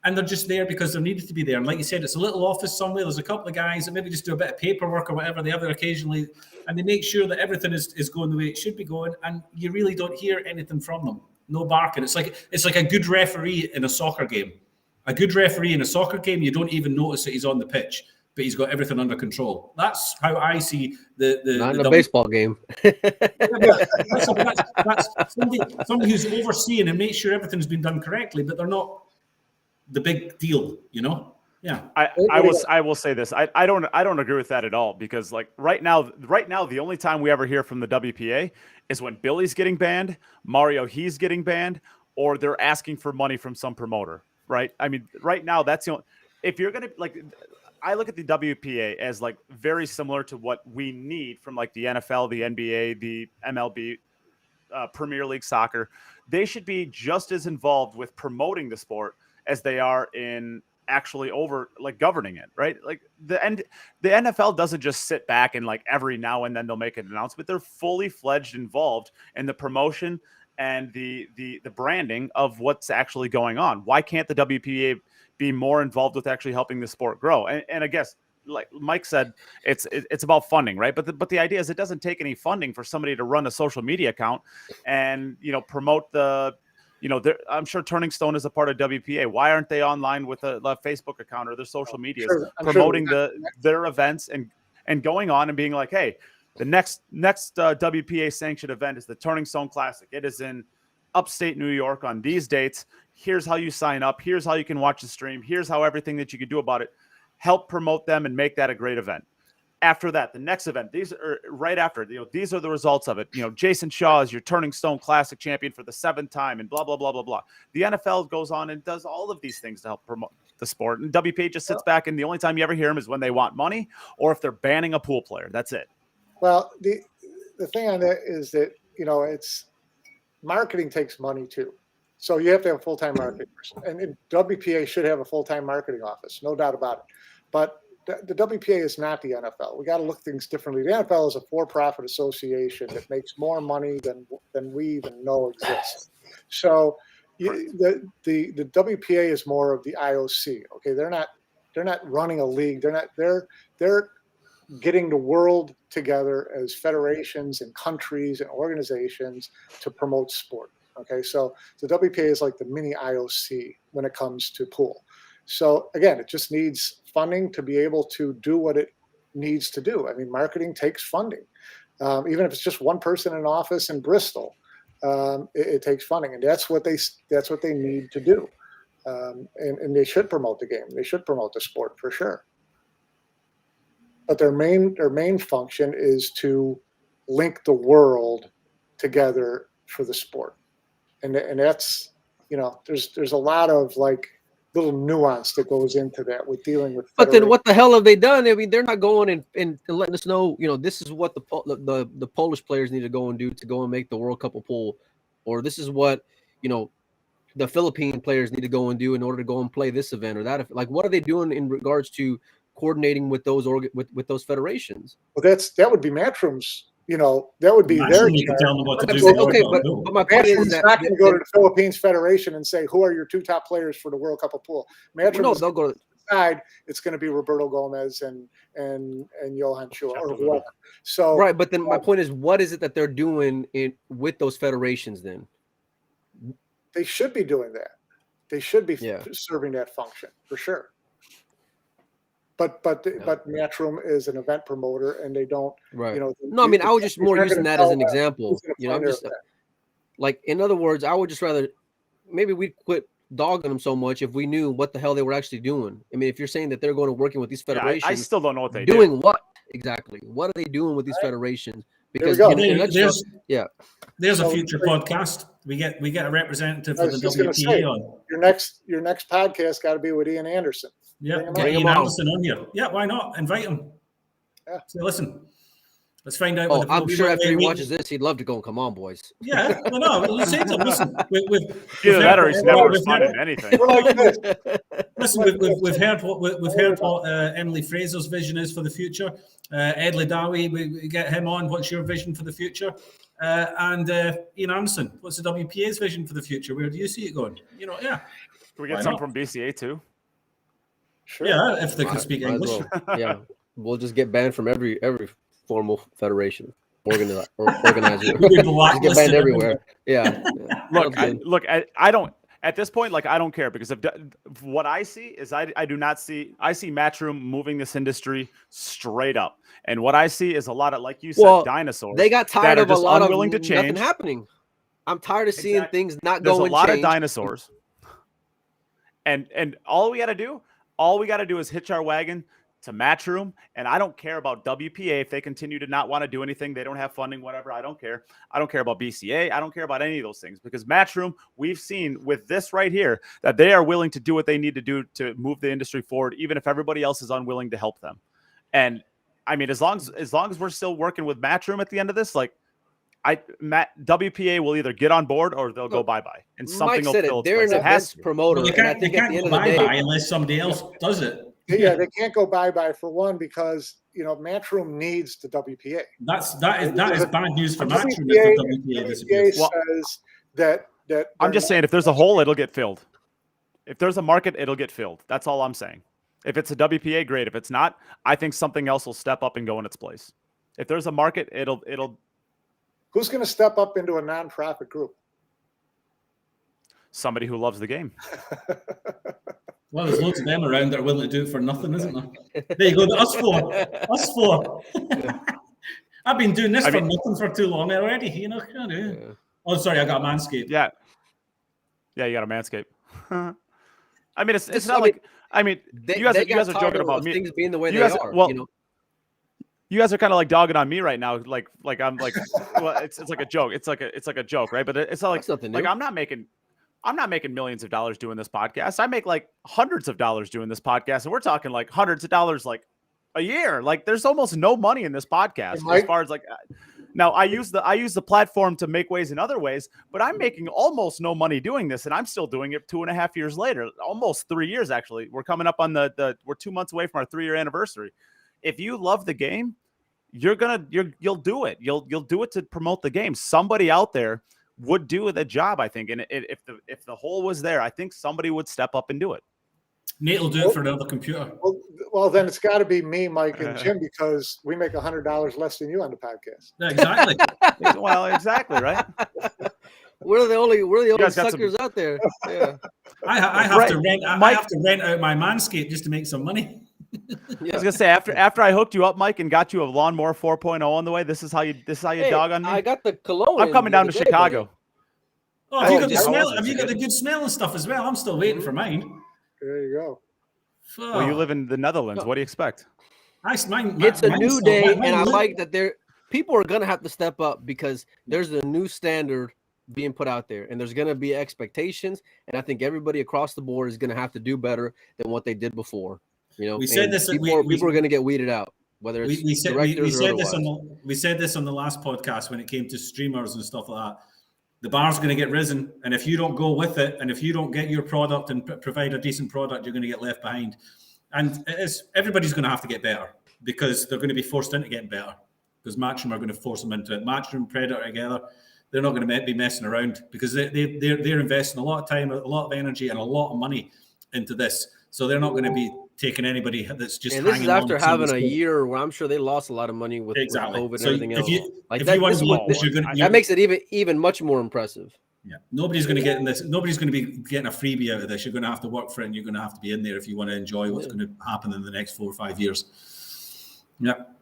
And they're just there because they're needed to be there. And like you said, it's a little office somewhere. There's a couple of guys that maybe just do a bit of paperwork or whatever they have there occasionally. And they make sure that everything is going the way it should be going. And you really don't hear anything from them. No barking. It's like a good referee in a soccer game. A good referee in a soccer game, you don't even notice that he's on the pitch, but he's got everything under control. That's how I see the not in a baseball game. That's somebody who's overseeing and makes sure everything's been done correctly, but they're not the big deal, Yeah. I will say this. I don't agree with that at all, because like right now the only time we ever hear from the WPA is when Billy's getting banned, Mario he's getting banned, or they're asking for money from some promoter, right? I mean, right now that's the only, if you're going to I look at the WPA as like very similar to what we need from like the NFL, the NBA, the MLB, Premier League soccer. They should be just as involved with promoting the sport as they are in actually governing it, right? Like the NFL doesn't just sit back and like every now and then they'll make an announcement. They're fully fledged involved in the promotion and the branding of what's actually going on. Why can't the WPA be more involved with actually helping the sport grow? And I guess, like Mike said, it's about funding, right? But the idea is it doesn't take any funding for somebody to run a social media account and promote the. I'm sure Turning Stone is a part of WPA. Why aren't they online with a Facebook account or their social media promoting their events and going on and being like, hey, the next WPA sanctioned event is the Turning Stone Classic. It is in upstate New York on these dates. Here's how you sign up. Here's how you can watch the stream. Here's how everything that you can do about it. Help promote them and make that a great event. After that, the next event, these are right after, these are the results of it. Jayson Shaw is your Turning Stone Classic champion for the 7th time and blah, blah, blah, blah, blah. The NFL goes on and does all of these things to help promote the sport. And WPA just sits back, and the only time you ever hear them is when they want money or if they're banning a pool player. That's it. Well, the thing on that is that, it's marketing takes money too. So you have to have a full-time marketing person. And WPA should have a full-time marketing office, no doubt about it. But the WPA is not the NFL. We got to look at things differently. The NFL is a for-profit association that makes more money than we even know exists. So the WPA is more of the IOC. Okay, they're not running a league. They're getting the world together as federations and countries and organizations to promote sport. Okay, so the WPA is like the mini IOC when it comes to pool. So again, it just needs funding to be able to do what it needs to do. I mean, marketing takes funding. Even if it's just one person in office in Bristol, it takes funding, and that's what they need to do. And they should promote the game. They should promote the sport for sure. But their main function is to link the world together for the sport, and that's there's a lot of like little nuance that goes into that with dealing with. But then what the hell have they done? I mean, they're not going and letting us know, this is what the Polish players need to go and do to go and make the World Cup of pool, or this is what, the the Philippine players need to go and do in order to go and play this event or that. Like, what are they doing in regards to coordinating with those with those federations? Well, that would be Matchroom's. That would be their. You can tell them what to do. Okay, but my point is that not going to go to the Philippines Federation and say, who are your 2 top players for the World Cup of Pool? Matchroom, they'll go. Side, it's going to be Roberto Gomez and Johan Shaw or whoever. So right, but then my point is, what is it that they're doing with those federations? Then they should be doing that. They should be serving that function for sure. But Matchroom is an event promoter, and they don't. Right. No, I mean, I was just more using that as an example. I'm just like, in other words, I would just rather maybe we'd quit dogging them so much if we knew what the hell they were actually doing. I mean, if you're saying that they're going to working with these federations, I still don't know what they're doing. What exactly? What are they doing with these federations? Because there's a future podcast. We get a representative for the WPA on. Your next podcast got to be with Ian Anderson. Yeah, get Ian Anderson on here. Yeah, why not? Invite him. Yeah. So listen. Let's find out. Oh, I'm sure after he watches this, he'd love to go. Come on, boys. Yeah, no. Let's say to him, listen. Either that or he's never responded to anything. Listen, we've heard what Emily Fraser's vision is for the future. Ed Lidawi, we get him on. What's your vision for the future? And Ian Anderson, what's the WPA's vision for the future? Where do you see it going? Can we get some from BCA too? Sure. Yeah, if they can speak English. Well. Yeah, we'll just get banned from every formal federation organizer. Get banned everywhere. Yeah. Look, I don't at this point. Like, I don't care, because what I see is I see Matchroom moving this industry straight up, and what I see is a lot of, like you said, dinosaurs. They got tired of a lot of willing to change. Nothing happening. I'm tired of seeing things not There's going. There's a lot of dinosaurs, and all we got to do is hitch our wagon to Matchroom, and I don't care about WPA if they continue to not want to do anything. They don't have funding, whatever. I don't care. I don't care about BCA. I don't care about any of those things, because Matchroom, we've seen with this right here that they are willing to do what they need to do to move the industry forward, even if everybody else is unwilling to help them. And I mean, as long as we're still working with Matchroom at the end of this, like, WPA will either get on board or they'll go bye-bye, and something will fill. They're an events promoter. They can't go bye-bye unless somebody else does it. Yeah, they can't go bye-bye for one, because Matchroom needs the WPA. That is bad news for Matchroom if the WPA disappears. Says that I'm just saying, if there's a hole, it'll get filled. If there's a market, it'll get filled. That's all I'm saying. If it's a WPA, great. If it's not, I think something else will step up and go in its place. If there's a market, it'll. Who's going to step up into a nonprofit group? Somebody who loves the game. Well, there's loads of them around that are willing to do it for nothing, isn't there? There you go. Us four. I've been doing this for nothing for too long already. Yeah. Oh, sorry, I got a Manscaped. Yeah, you got a Manscaped. I mean, it's not like. I mean, you guys are joking about me. Things being the way they are. Well, you guys are kind of like dogging on me right now. Like I'm like, well, it's like a joke. It's like a joke, right? But it's not like I'm not making millions of dollars doing this podcast. I make like hundreds of dollars doing this podcast, and we're talking like hundreds of dollars like a year. Like, there's almost no money in this podcast as far as like. Now, I use the platform to make ways in other ways, but I'm making almost no money doing this, and I'm still doing it 2.5 years later, almost 3 years actually. We're coming up on we're 2 months away from our 3-year anniversary. If you love the game, you'll do it. You'll do it to promote the game. Somebody out there would do the job, I think. And if the hole was there, I think somebody would step up and do it. Nate will do it for another computer. Well, then it's got to be me, Mike, and Jim, because we make $100 less than you on the podcast. Yeah, exactly. Well, exactly, right? We're the only suckers out there. Yeah. I have to rent. I have to rent out my Manscaped just to make some money. I was gonna say, after I hooked you up, Mike, and got you a lawnmower 4.0 on the way, this is how you dog on me. I got the cologne. I'm coming down to Chicago. Oh, have you got the smell? Have you got the good smell and stuff as well? I'm still waiting for mine. There you go. Well, you live in the Netherlands. What do you expect? It's a new day, and I like that people are gonna have to step up, because there's a new standard being put out there, and there's going to be expectations, and I think everybody across the board is going to have to do better than what they did before. We said this. People are going to get weeded out, whether it's directors or otherwise. We said this on the last podcast when it came to streamers and stuff like that. the bar's going to get risen. And if you don't go with it, and if you don't get your product and provide a decent product, you're going to get left behind. And everybody's going to have to get better because they're going to be forced into getting better because Matchroom are going to force them into it. Matchroom, Predator together, they're not going to be messing around because they're investing a lot of time, a lot of energy, and a lot of money into this. So they're not going to be taking anybody that's just. And this hanging is after on having a year where I'm sure they lost a lot of money with COVID and everything else. That makes it even much more impressive. Yeah, nobody's going to get in this. Nobody's going to be getting a freebie out of this. You're going to have to work for it, and you're going to have to be in there if you want to enjoy what's going to happen in the next 4 or 5 years. Yep.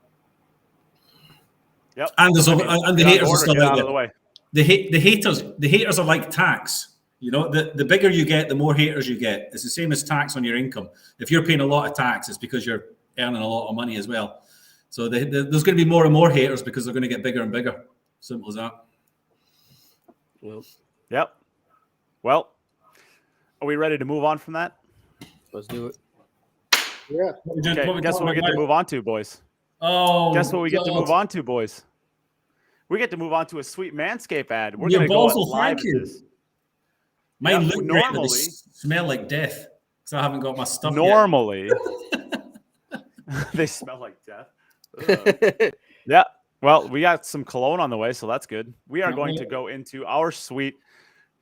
Yep. And the haters are still out there. The haters are like tax. You know, the bigger you get, the more haters you get. It's the same as tax on your income. If you're paying a lot of tax, it's because you're earning a lot of money as well. So there's going to be more and more haters because they're going to get bigger and bigger. Simple as that. Well. Yep. Well, are we ready to move on from that? Let's do it. Yeah. Okay, guess what we get to move on to, boys? Oh, guess what we get to move on to, boys? We get to move on to a sweet Manscaped ad. We're Your going to balls go will live thank you. this. Mine Yeah, look great, but they smell like death because I haven't got my stuff normally, they smell like death. Yeah. Well, we got some cologne on the way, so that's good. We are going to go into our suite.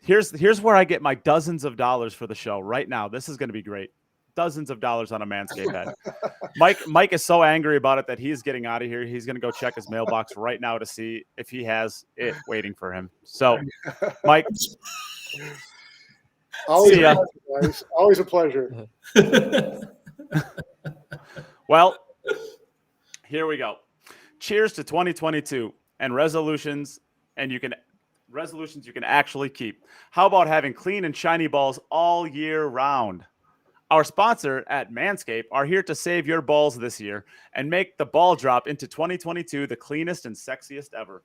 Here's where I get my dozens of dollars for the show right now. This is going to be great. Dozens of dollars on a Manscaped ad. Mike is so angry about it that he's getting out of here. He's going to go check his mailbox right now to see if he has it waiting for him. So, Mike. Always a pleasure, guys. Always a pleasure. Well, here we go. Cheers to 2022 and resolutions you can actually keep. How about having clean and shiny balls all year round? Our sponsor at Manscaped are here to save your balls this year and make the ball drop into 2022 the cleanest and sexiest ever.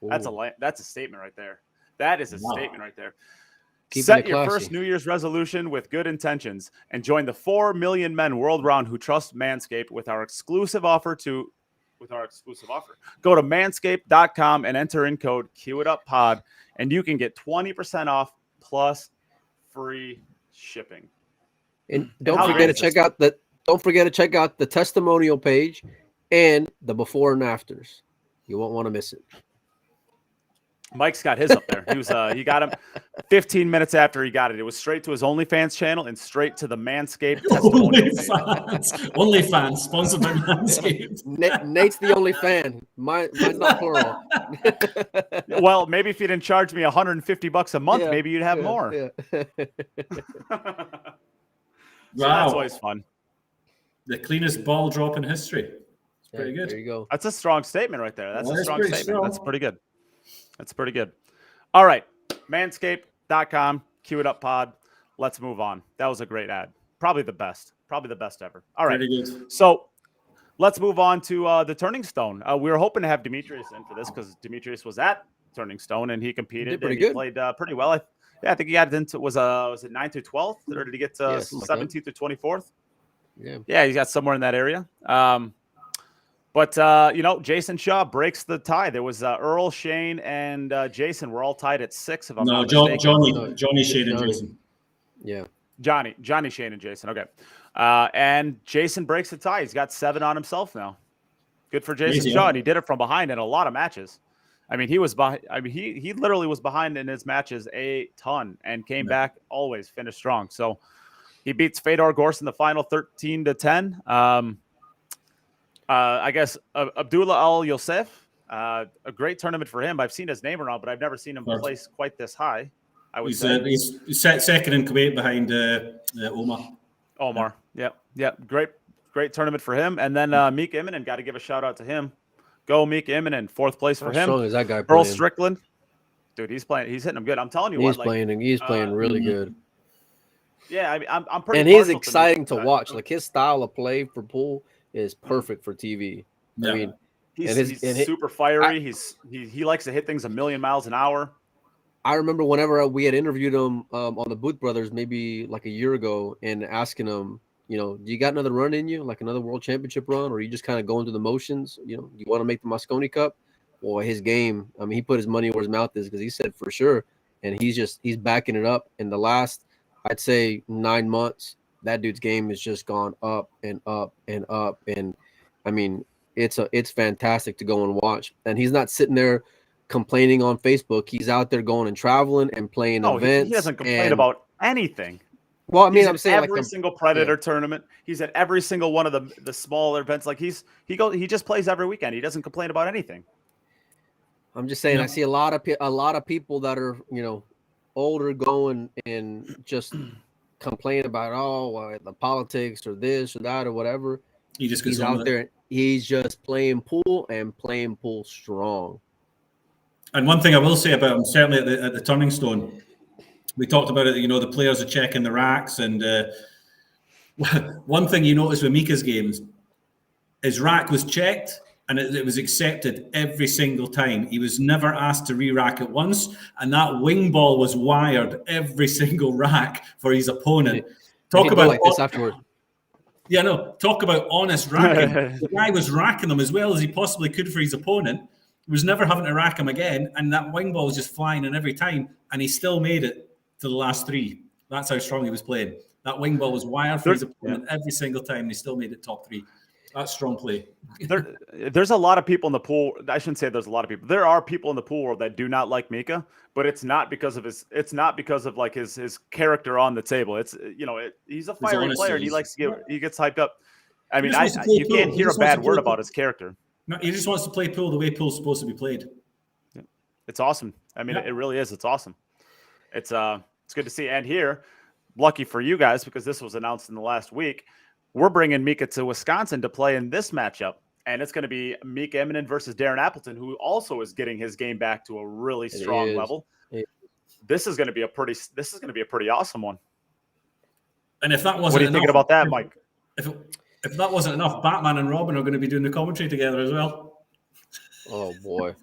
Ooh. That's a statement right there. That is a statement right there. Set your first New Year's resolution with good intentions and join the 4 million men worldwide who trust Manscaped with our exclusive offer. Go to manscaped.com and enter in code QItUpPod, and you can get 20% off plus free shipping. And don't forget to check out the testimonial page and the before and afters. You won't want to miss it. Mike's got his up there. He got him 15 minutes after he got it. It was straight to his OnlyFans channel and straight to the Manscaped testimonial page. OnlyFans, sponsored by Manscaped. Nate's the only fan. Mine's not plural. Well, maybe if you didn't charge me $150 a month, maybe you'd have more. Yeah. So that's always fun. The cleanest ball drop in history. It's pretty good. There you go. That's a strong statement right there. That's a strong statement. Strong. That's pretty good. That's pretty good. All right. Manscaped.com, QItUpPod. Let's move on. That was a great ad. Probably the best ever. All right. So let's move on to the Turning Stone. We were hoping to have Demetrius in for this because Demetrius was at Turning Stone and he competed. He played pretty well. I think he got into was it 9th to 12th, or did he get to 17th to 24th? Yeah, he's got somewhere in that area. But Jayson Shaw breaks the tie. There was Earl, Shane, and Jayson were all tied at 6. If I'm not mistaken. Johnny, Shane, and Jayson. Yeah, Johnny, Shane, and Jayson. Okay, and Jayson breaks the tie. He's got 7 on himself now. Good for Jayson Shaw, and he did it from behind in a lot of matches. I mean, he was behind. I mean, he literally was behind in his matches a ton and came back, always finished strong. So he beats Fedor Gorst in the final 13-10. I guess Abdullah Al Yosef, a great tournament for him. I've seen his name around, but I've never seen him place quite this high. I would say he's second in Kuwait behind Omar. Yeah, great tournament for him. And then Meek Immonen, got to give a shout out to him. Go Meek Immonen, 4th place for him. How strong is that guy? Earl Strickland, dude, he's hitting him good. I'm telling you, he's playing really good. Yeah, I'm pretty. And he's exciting to watch. Like his style of play for pool is perfect for TV. Yeah. I mean, he's super fiery. He likes to hit things a million miles an hour. I remember whenever we had interviewed him on the Booth Brothers, maybe like a year ago, and asking him, do you got another run in you, like another world championship run, or are you just kind of going through the motions? You want to make the Mosconi Cup? boy, his game. I mean, he put his money where his mouth is because he said for sure, and he's backing it up. In the last, I'd say 9 months, that dude's game has just gone up and up and up. And I mean, it's fantastic to go and watch. And he's not sitting there complaining on Facebook. He's out there going and traveling and playing events. He doesn't complain about anything. Well, I mean, I'm saying every single Predator tournament. He's at every single one of the smaller events. Like he just plays every weekend. He doesn't complain about anything. I'm just saying, I see a lot of people that are, you know, older going and just complain about the politics or this or that or whatever. He's out there. He's just playing pool and playing pool strong. And one thing I will say about him, certainly at the Turning Stone, we talked about it. You know, the players are checking the racks, and one thing you notice with Mika's games, his rack was checked and it was accepted every single time. He was never asked to re-rack it once, and that wing ball was wired every single rack for his opponent. Talk about like this afterwards. Yeah, no. Talk about honest racking. The guy was racking them as well as he possibly could for his opponent. He was never having to rack him again, and that wing ball was just flying in every time, and he still made it to the last three. That's how strong he was playing. That wing ball was wired for his opponent every single time, and he still made it top three. That's strong play. There's a lot of people in the pool. I shouldn't say there's a lot of people. There are people in the pool world that do not like Mika, but it's not because of like his character on the table. It's, you know, he's a fiery player, and he likes to he gets hyped up. I mean, you can't hear a bad word about his character. No, he just wants to play pool the way pool's supposed to be played. Yeah. It's awesome. I mean, it really is. It's awesome. It's good to see. And here, lucky for you guys, because this was announced in the last week, we're bringing Mika to Wisconsin to play in this matchup. And it's going to be Mika Eminen versus Darren Appleton, who also is getting his game back to a really strong level. This is going to be a pretty awesome one. And if that wasn't what are you thinking about that, Mike? If that wasn't enough, Batman and Robin are going to be doing the commentary together as well. Oh boy.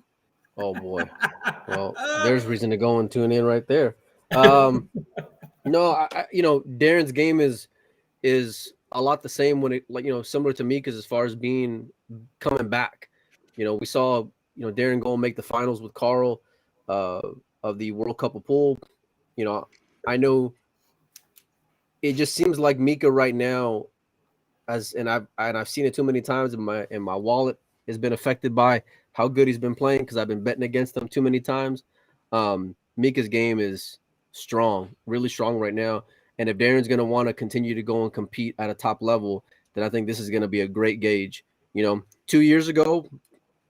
Well, there's reason to go and tune in right there. No, you know, Darren's game is a lot the same when it, like, you know, similar to Mika's as far as coming back. You know, we saw, you know, Darren go and make the finals with Carl of the World Cup of Pool. You know, I know it just seems like Mika right now, I've seen it too many times, and my wallet has been affected by how good he's been playing because I've been betting against him too many times. Mika's game is strong, really strong right now. And if Darren's going to want to continue to go and compete at a top level, then I think this is going to be a great gauge. You know, 2 years ago,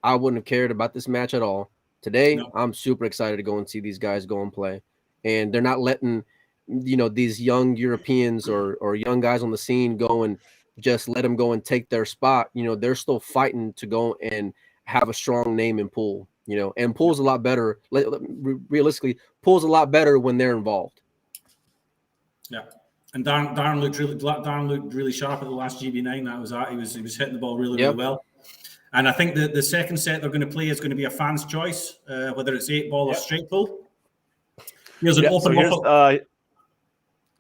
I wouldn't have cared about this match at all. Today, I'm super excited to go and see these guys go and play. And they're not letting, you know, these young Europeans or young guys on the scene go and just let them go and take their spot. You know, they're still fighting to go and have a strong name in pool, you know, and pool's a lot better. Realistically, pool's a lot better when they're involved. Yeah. And Darren looked really sharp at the last GB9. That was that. He was hitting the ball really well. And I think the second set they're going to play is going to be a fan's choice, whether it's 8-ball or straight pool. Here's an open offer.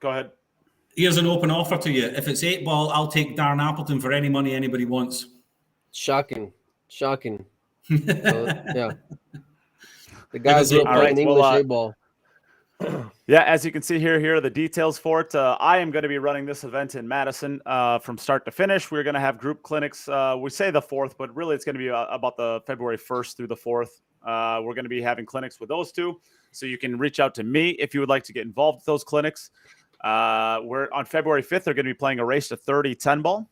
Go ahead. Here's an open offer to you. If it's 8-ball, I'll take Darren Appleton for any money anybody wants. Shocking. Yeah. The guys are playing English 8-ball. Yeah, as you can see here are the details for it. I am going to be running this event in Madison from start to finish. We're going to have group clinics. We say the 4th, but really it's going to be about the February 1st through the 4th. We're going to be having clinics with those two. So you can reach out to me if you would like to get involved with those clinics. We're on February 5th. They're going to be playing a race to 30 10-ball.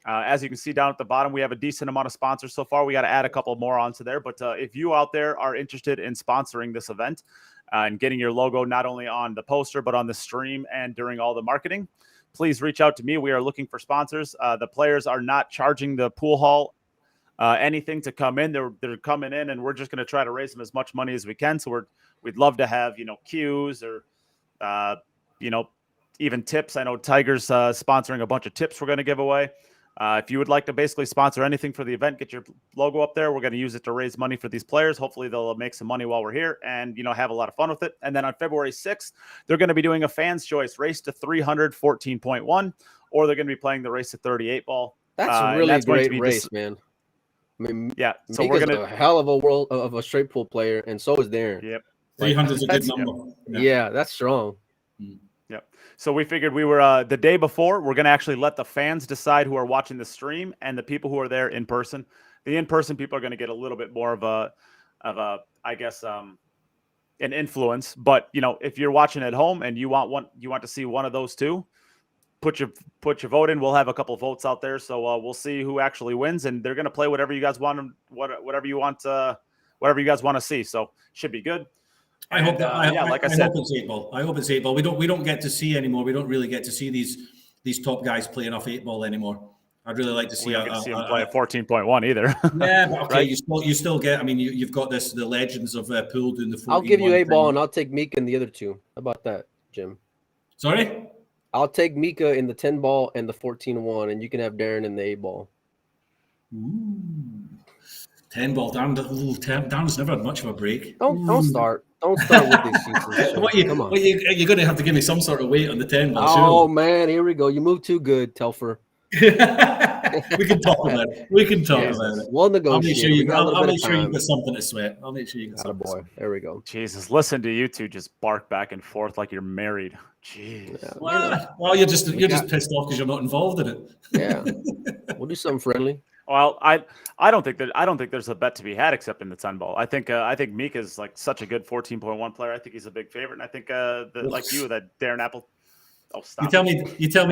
As you can see down at the bottom, we have a decent amount of sponsors so far. We got to add a couple more onto there. But if you out there are interested in sponsoring this event and getting your logo not only on the poster, but on the stream and during all the marketing, please reach out to me. We are looking for sponsors. The players are not charging the pool hall anything to come in. They're coming in, and we're just going to try to raise them as much money as we can. So we'd love to have, you know, cues or, you know, even tips. I know Tiger's sponsoring a bunch of tips we're going to give away. If you would like to basically sponsor anything for the event, get your logo up there. We're going to use it to raise money for these players. Hopefully they'll make some money while we're here and, you know, have a lot of fun with it. And then on February 6th, they're going to be doing a fan's choice race to 300 14.1, or they're going to be playing the race to 38 ball. That's a really great race, man. I mean, Yeah, so Mika's we're gonna. a hell of a world of a straight pull player, and so is Darren. Yep. 300 is a good that's- number. Yeah, that's strong. Yep. So we figured we were the day before. We're gonna actually let the fans decide who are watching the stream and the people who are there in person. The in-person people are going to get a little bit more of a, I guess, an influence. But if you're watching at home and you want to see one of those two, put your vote in. We'll have a couple of votes out there, so we'll see who actually wins, and they're going to play whatever you guys want them, whatever you guys want to see. So should be good. I hope that. I hope it's 8 ball. I hope it's 8 ball. We don't get to see anymore. We don't really get to see these top guys playing off 8 ball anymore. I'd really like to see. We don't get to see them play at 14.1 either. Yeah, but okay, right? you still get. I mean, you've got the legends of Poole doing the 14. I'll give you 8 ball, and I'll take Mika in the other two. How about that, Jim? Sorry. I'll take Mika in the 10 ball and the 14-1, and you can have Darren in the 8 ball. Ooh. 10 ball. Darren's never had much of a break. Don't start. Don't start with these excuses. Come on. You're going to have to give me some sort of weight on the 10 ball. Oh man, here we go. You move too good, Telfer. We can talk about it. About it. We'll negotiate. I'll make sure you get something to sweat. I'll make sure you get something. Boy. There we go. Jesus, listen to you two just bark back and forth like you're married. Jeez. Yeah, well, you're just pissed off because you're not involved in it. Yeah. We'll do something friendly. Well, I don't think there's a bet to be had except in the 10 ball. I think Mika's like such a good 14.1 player. I think he's a big favorite, and I think like you, that Darren Apple. Oh, stop! You tell me,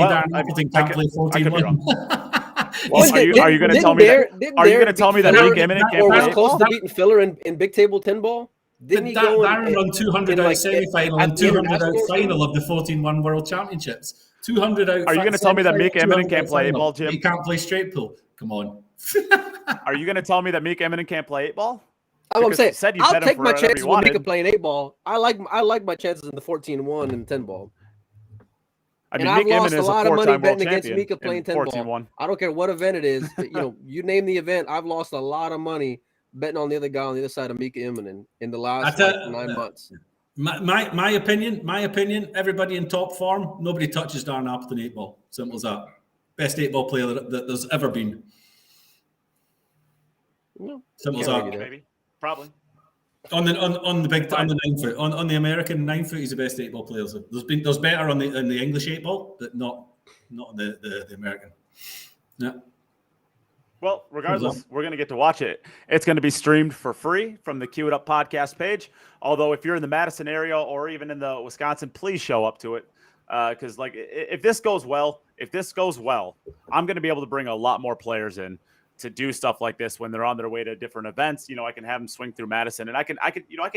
Darren Appleton can't play 14-1. Well, are you going to tell me that? Are you going to tell me that Meek Imminent can't play? Was close to beating Filler in big table 10 ball. Didn't he go Darren run 200 out semi-final and 200 out final of the 14-1 World Championships? 200 out. Are you going to tell me that Meek Imminent can't play 8 ball, Jim? He can't play straight pull. Come on. Are you going to tell me that Meek Imminent can't play 8 ball? I'm saying I'll take my chances with Mika playing 8 ball. I like my chances in the 14-1 and 10 ball. I mean, I've lost a lot of money betting against Mika playing 10 ball. I don't care what event it is. You name the event. I've lost a lot of money betting on the other guy on the other side of Mika Imminent in the last 9 months. My opinion. Everybody in top form. Nobody touches Darren Appleton 8 ball. Simple as that. Best 8 ball player that there's ever been. No, simple as that. Maybe, probably. On the 9 foot, on the American 9 foot, he's the best 8 ball player. So there's better on the English 8 ball, but not on the American. Yeah. Well, regardless, we're going to get to watch it. It's going to be streamed for free from the Queue It Up podcast page. Although if you're in the Madison area or even in the Wisconsin, please show up to it. Because if this goes well, I'm going to be able to bring a lot more players in to do stuff like this when they're on their way to different events. I can have them swing through Madison, and I can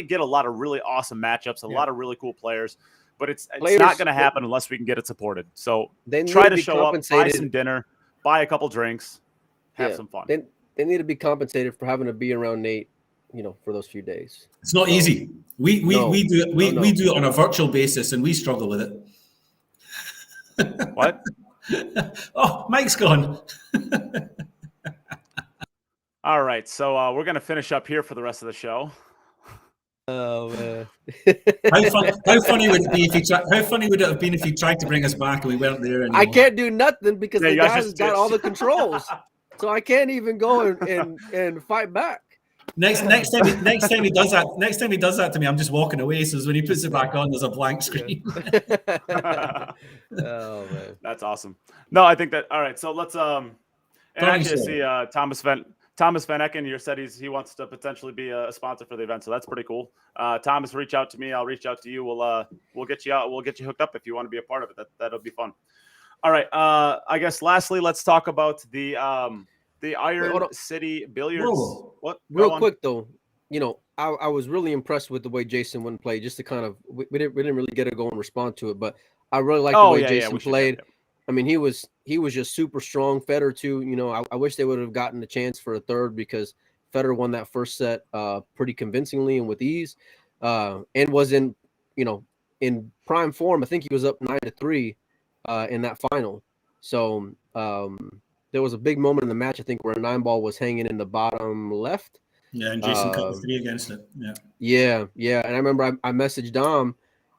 get a lot of really awesome matchups, a lot of really cool players. But it's not going to happen unless we can get it supported. So try to show up, buy some dinner, buy a couple drinks, have some fun. They need to be compensated for having to be around Nate, for those few days. It's not easy. We do it on a virtual basis, and we struggle with it. What? Oh, Mike's gone. All right, so we're going to finish up here for the rest of the show. Oh man! How funny would it be How funny would it have been if you tried to bring us back and we weren't there anymore? I can't do nothing because the guy's got all the controls, so I can't even go and fight back. Next time he does that to me, I'm just walking away. So when he puts it back on, there's a blank screen. Oh man, that's awesome. No, I think that all right. So let's and actually see Thomas Van Ecken. You said he wants to potentially be a sponsor for the event, so that's pretty cool. Thomas, reach out to me. I'll reach out to you. We'll get you out. We'll get you hooked up if you want to be a part of it. That'll be fun. All right. I guess lastly, let's talk about the Iron City Billiards. Whoa. What? Real quick though, I was really impressed with the way Jayson went and played. Just to kind of we didn't really get to go and respond to it, but I really like the way Jayson played. I mean, he was just super strong. Federer too. I wish they would have gotten a chance for a third because Federer won that first set pretty convincingly and with ease, and was in prime form. I think he was up 9-3 in that final. So there was a big moment in the match, I think, where a 9-ball was hanging in the bottom left. Yeah, and Jayson cut the 3 against it. Yeah. And I remember I messaged Dom.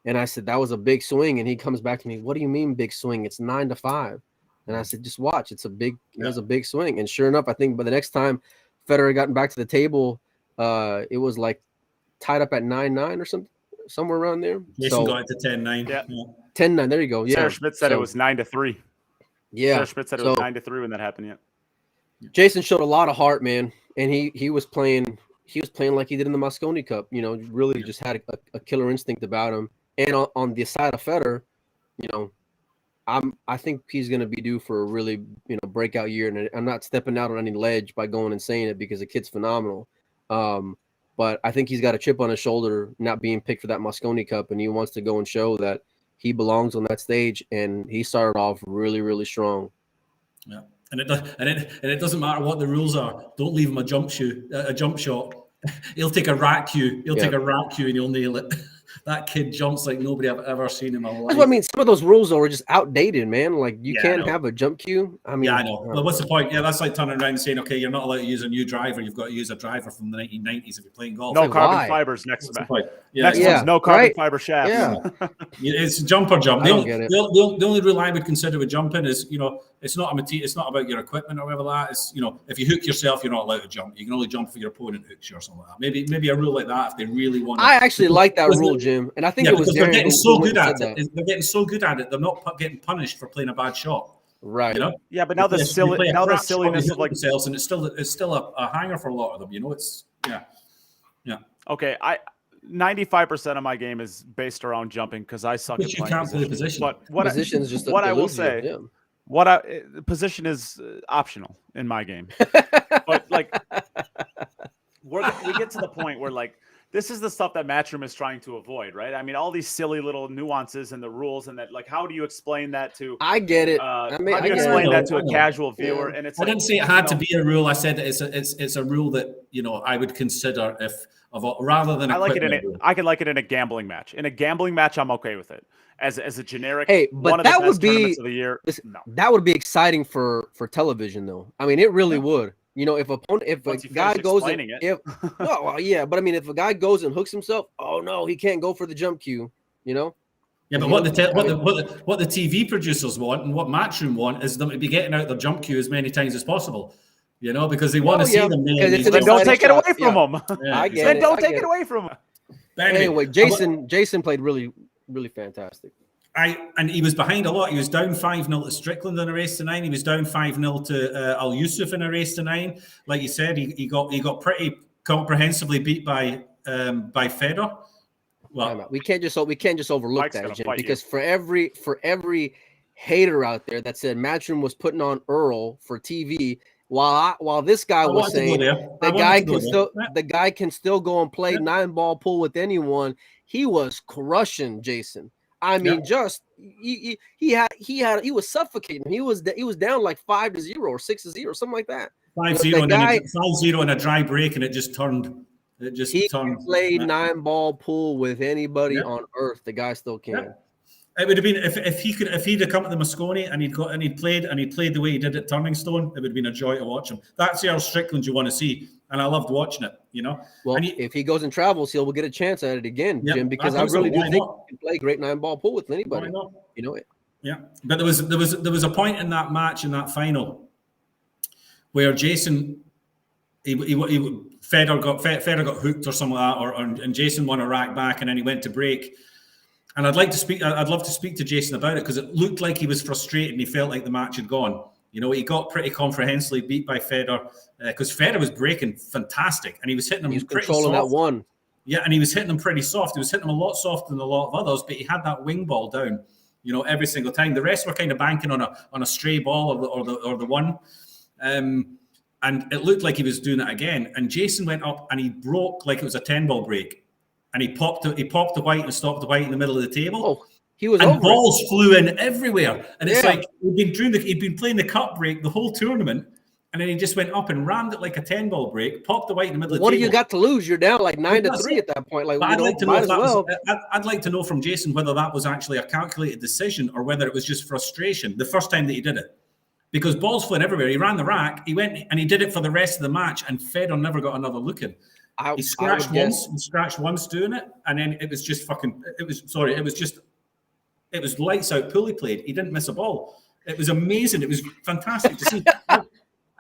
And I said, that was a big swing. And he comes back to me, what do you mean big swing? It's 9-5. And I said, just watch. It was a big swing. And sure enough, I think by the next time Federer gotten back to the table, it was like tied up at 9-9 or something, somewhere around there. Jayson got it to 10-9. Yeah. 10-9. There you go. Yeah. Sarah Schmidt said it was 9-3. Yeah. Sarah Schmidt said it was 9-3 when that happened. Yeah. Jayson showed a lot of heart, man, and he was playing. He was playing like he did in the Mosconi Cup. You know, really just had a killer instinct about him. And on the side of Federer, you know, I think he's going to be due for a really, you know, breakout year. And I'm not stepping out on any ledge by going and saying it because the kid's phenomenal. But I think he's got a chip on his shoulder not being picked for that Mosconi Cup, and he wants to go and show that he belongs on that stage. And he started off really, really strong. Yeah. And it doesn't matter what the rules are. Don't leave him a jump shot. He'll take a rack cue. Take a rack cue and he'll nail it. That kid jumps like nobody I've ever seen in my life. That's what I mean. Some of those rules are just outdated, man. Like you can't have a jump cue. I mean, I know. Well, what's the point? Yeah, that's like turning around and saying, okay, you're not allowed to use a new driver. You've got to use a driver from the 1990s if you're playing golf. No carbon fibers next to that. Next one's no carbon fiber shafts. Yeah. It's jump or jump. I don't get it. The only rule I would consider with jumping is, you know, it's not about your equipment or whatever that is. You know, if you hook yourself, you're not allowed to jump. You can only jump if your opponent hooks you or something like that. Maybe a rule like that if they really want. I actually like that rule, Jim, and I think it was. They're getting so good at it. They're getting so good at it. They're not getting punished for playing a bad shot. Right. You know? Yeah, but now the silliness of like themselves, and it's still a hanger for a lot of them. You know, it's yeah. Okay, 95% of my game is based around jumping because I suck at playing position. But what I will say, position is optional in my game. But like, we get to the point where like. This is the stuff that Matchroom is trying to avoid, right? I mean, all these silly little nuances and the rules, and that, like, how do you explain that to? I get it. How do you explain that to a casual viewer? And it's. I didn't say it had to be a rule. I said it's a rule that, you know, I would consider rather than. I could like it in a gambling match. In a gambling match, I'm okay with it as a generic. Hey, but one of that the best would be tournaments of the year. That would be exciting for television, though. I mean, it really would. You know, if a guy goes but I mean, if a guy goes and hooks himself, oh no, he can't go for the jump cue. You know. Yeah, but what the TV producers want and what Matchroom want is them to be getting out their jump cue as many times as possible. You know, because they want to see them. Then don't take it away from them. I get it. Don't take it away from them. Anyway, Jayson played really, really fantastic. And he was behind a lot. He was down 5-0 to Strickland in a race to 9. He was down 5-0 to Al Yusuf in a race to 9. Like you said, he got pretty comprehensively beat by Federer. Well, we can't just overlook Mike's that, Jim, because for every hater out there that said Matchroom was putting on Earl for TV, while this guy was saying the guy can still go and play 9-ball pool with anyone, he was crushing Jayson. I mean, just he was suffocating. He was down like 5-0 or 6-0, something like that. 5-0 and then 5-0 in a dry break, and it just turned. He played 9-ball pool with anybody on earth. The guy still can. Yeah. It would have been if he'd have come to the Mosconi and he'd played the way he did at Turning Stone, it would have been a joy to watch him. That's the Earl Strickland you want to see, and I loved watching it. You know. Well, if he goes and travels, he'll get a chance at it again, Jim, because I really do think he can play great 9-ball pool with anybody. You know it. Yeah, but there was a point in that match, in that final, where Jayson, Federer got hooked or something like that, and Jayson won a rack back, and then he went to break. And I'd love to speak to Jayson about it because it looked like he was frustrated and he felt like the match had gone. You know, he got pretty comprehensively beat by Federer because Federer was breaking fantastic and he was hitting him. He was pretty controlling soft. That one. Yeah, and he was hitting them pretty soft. He was hitting them a lot softer than a lot of others, but he had that wing ball down, you know, every single time. The rest were kind of banking on a stray ball or the one. And it looked like he was doing it again. And Jayson went up and he broke like it was a 10-ball break. And he popped the white and stopped the white in the middle of the table. Oh, he was and balls flew in everywhere. And it's like he'd been playing the cup break the whole tournament, and then he just went up and rammed it like a 10-ball break, popped the white in the middle of the table. What do you got to lose? You're down like 9-3 at that point. Like, I'd like to know I'd like to know from Jayson whether that was actually a calculated decision or whether it was just frustration the first time that he did it. Because balls flew everywhere. He ran the rack, he went and he did it for the rest of the match, and Federer never got another look in. He scratched once doing it, and then it was just it was lights out pool he played. He didn't miss a ball. It was amazing. It was fantastic to see.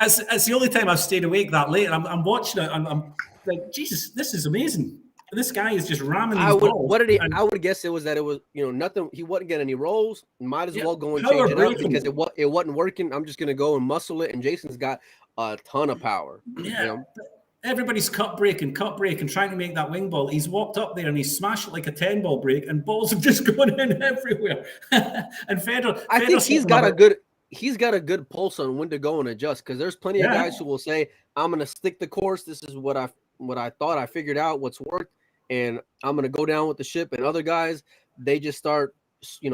It's the only time I've stayed awake that late. And I'm watching it. I'm like, Jesus, this is amazing. This guy is just ramming these balls. What did he? I would guess it was nothing. He wasn't getting any rolls. Might as well go and change it up because it wasn't working. I'm just gonna go and muscle it. And Jason's got a ton of power. Yeah. You know? Everybody's cut breaking, trying to make that wing ball. He's walked up there and he's smashed it like a 10-ball break, and balls have just gone in everywhere. And Federer, I think he's got a good pulse on when to go and adjust, because there's plenty of guys who will say, I'm going to stick the course. This is what I thought I figured out, what's worked, and I'm going to go down with the ship. And other guys, they just start,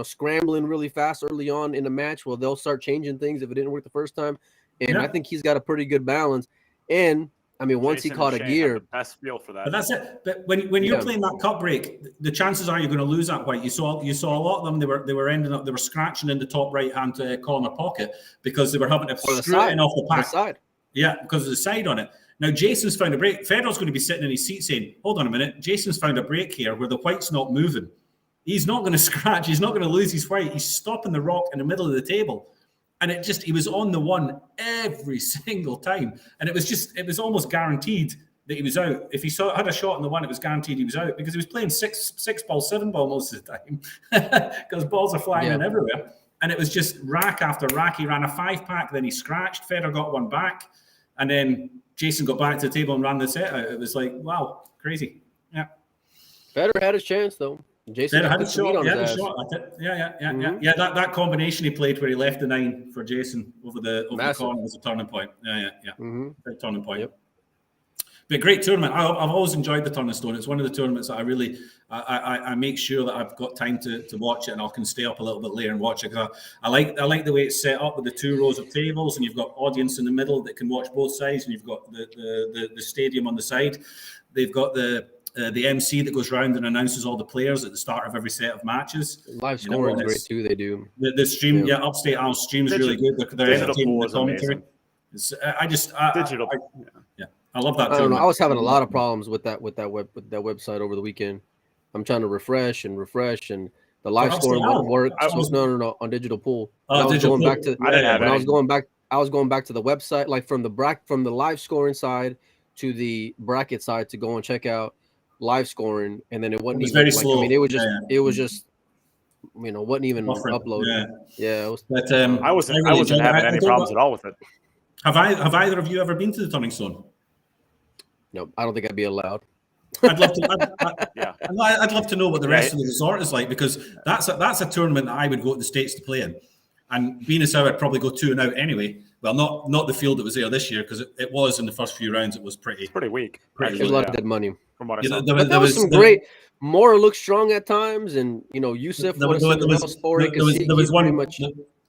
scrambling really fast early on in the match. Well, they'll start changing things if it didn't work the first time. And I think he's got a pretty good balance. And I mean, once Jayson he caught a gear, the best feel for that. But that's it. But when you're playing that cut break, the chances are you're going to lose that white. You saw a lot of them. They were scratching in the top right hand corner pocket because they were having to screw it in off the pack. Side. Yeah, because of the side on it. Now Jason's found a break. Federer's going to be sitting in his seat saying, "Hold on a minute, Jason's found a break here where the white's not moving. He's not going to scratch. He's not going to lose his white. He's stopping the rock in the middle of the table." And he was on the one every single time. And it was almost guaranteed that he was out. If he had a shot on the one, it was guaranteed he was out, because he was playing six ball, 7-ball most of the time because balls are flying in everywhere. And it was just rack after rack. He ran a 5-pack, then he scratched. Federer got one back. And then Jayson got back to the table and ran the set out. It was like, wow, crazy. Yeah. Federer had his chance, thow. Jayson had a shot. Yeah. That combination he played where he left the 9 for Jayson over the corner was a turning point. Yeah. Big turning point. Yep. But great tournament. I've always enjoyed the Turn of Stone. It's one of the tournaments that I really I make sure that I've got time to watch it, and I can stay up a little bit later and watch it, because I like the way it's set up with the 2 rows of tables, and you've got audience in the middle that can watch both sides, and you've got the stadium on the side. They've got the MC that goes around and announces all the players at the start of every set of matches. Live scoring is great too. They do the stream. Yeah, Upstate House stream is really good. They're entertaining the commentary. Digital. I love that. I don't know. I was having a lot of problems with that website over the weekend. I'm trying to refresh, and the live scoring wouldn't work. No, on digital pool. I was going back to the website, like from the live scoring side to the bracket side to go and check out live scoring, and then it wasn't even very slow. I mean, it was just wasn't even uploaded. Yeah, it was. But I wasn't having any problems at all with it. Have either of you ever been to the Turning Stone? No, I don't think I'd be allowed. I'd love to. I'd love to know what the rest of the resort is like, because that's a tournament that I would go to the States to play in, and being as how I'd probably go 2 and out anyway. Well, not the field that was there this year, because it was in the first few rounds. It was pretty weak. There's a lot of dead money. From what I saw, there was some great. Moore looked strong at times, and Youssef was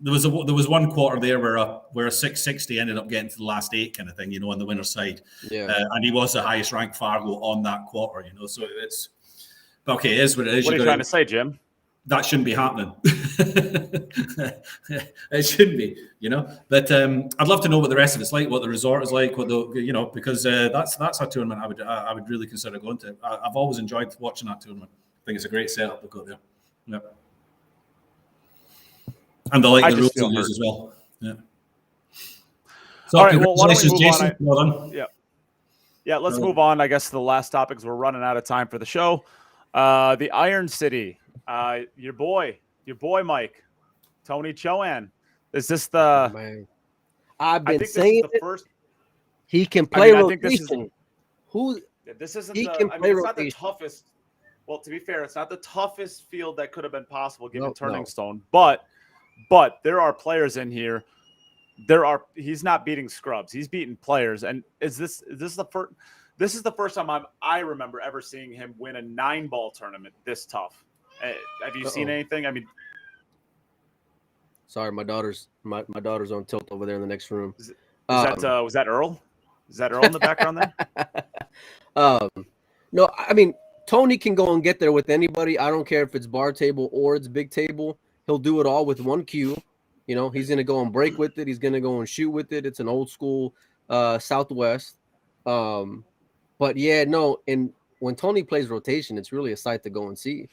There was one quarter there where a 660 ended up getting to the last 8 kind of thing, on the winner's side. Yeah, and he was the highest ranked Fargo on that quarter, So it's okay. It is what it is. What are you trying to say, Jim? That shouldn't be happening. It shouldn't be, But I'd love to know what the rest of it's like, what the resort is like, because that's a tournament I would really consider going to. I've always enjoyed watching that tournament. I think it's a great setup they've got there. Yeah. And I like the rules they use as well. Yeah. So all right, well, why don't we move Jayson. on? Well done. Yeah, let's move on. I guess to the last topics. We're running out of time for the show. The Iron City. Your boy Mike, Tony Chohan. Is this the? Oh, man. I've been saying the first. He can play rotation. This isn't. He the, can I play mean, it's rotation. not the toughest. Well, to be fair, it's not the toughest field that could have been possible given Turning Stone, but there are players in here. He's not beating scrubs. He's beating players. And is this the first? This is the first time I remember ever seeing him win a 9-ball tournament this tough. Have you seen anything? I mean, sorry, my daughter's on tilt over there in the next room. Was that Earl? Is that Earl in the background there? No, I mean, Tony can go and get there with anybody. I don't care if it's bar table or it's big table. He'll do it all with one cue. He's going to go and break with it. He's going to go and shoot with it. It's an old school Southwest. But yeah, no. And when Tony plays rotation, it's really a sight to go and see.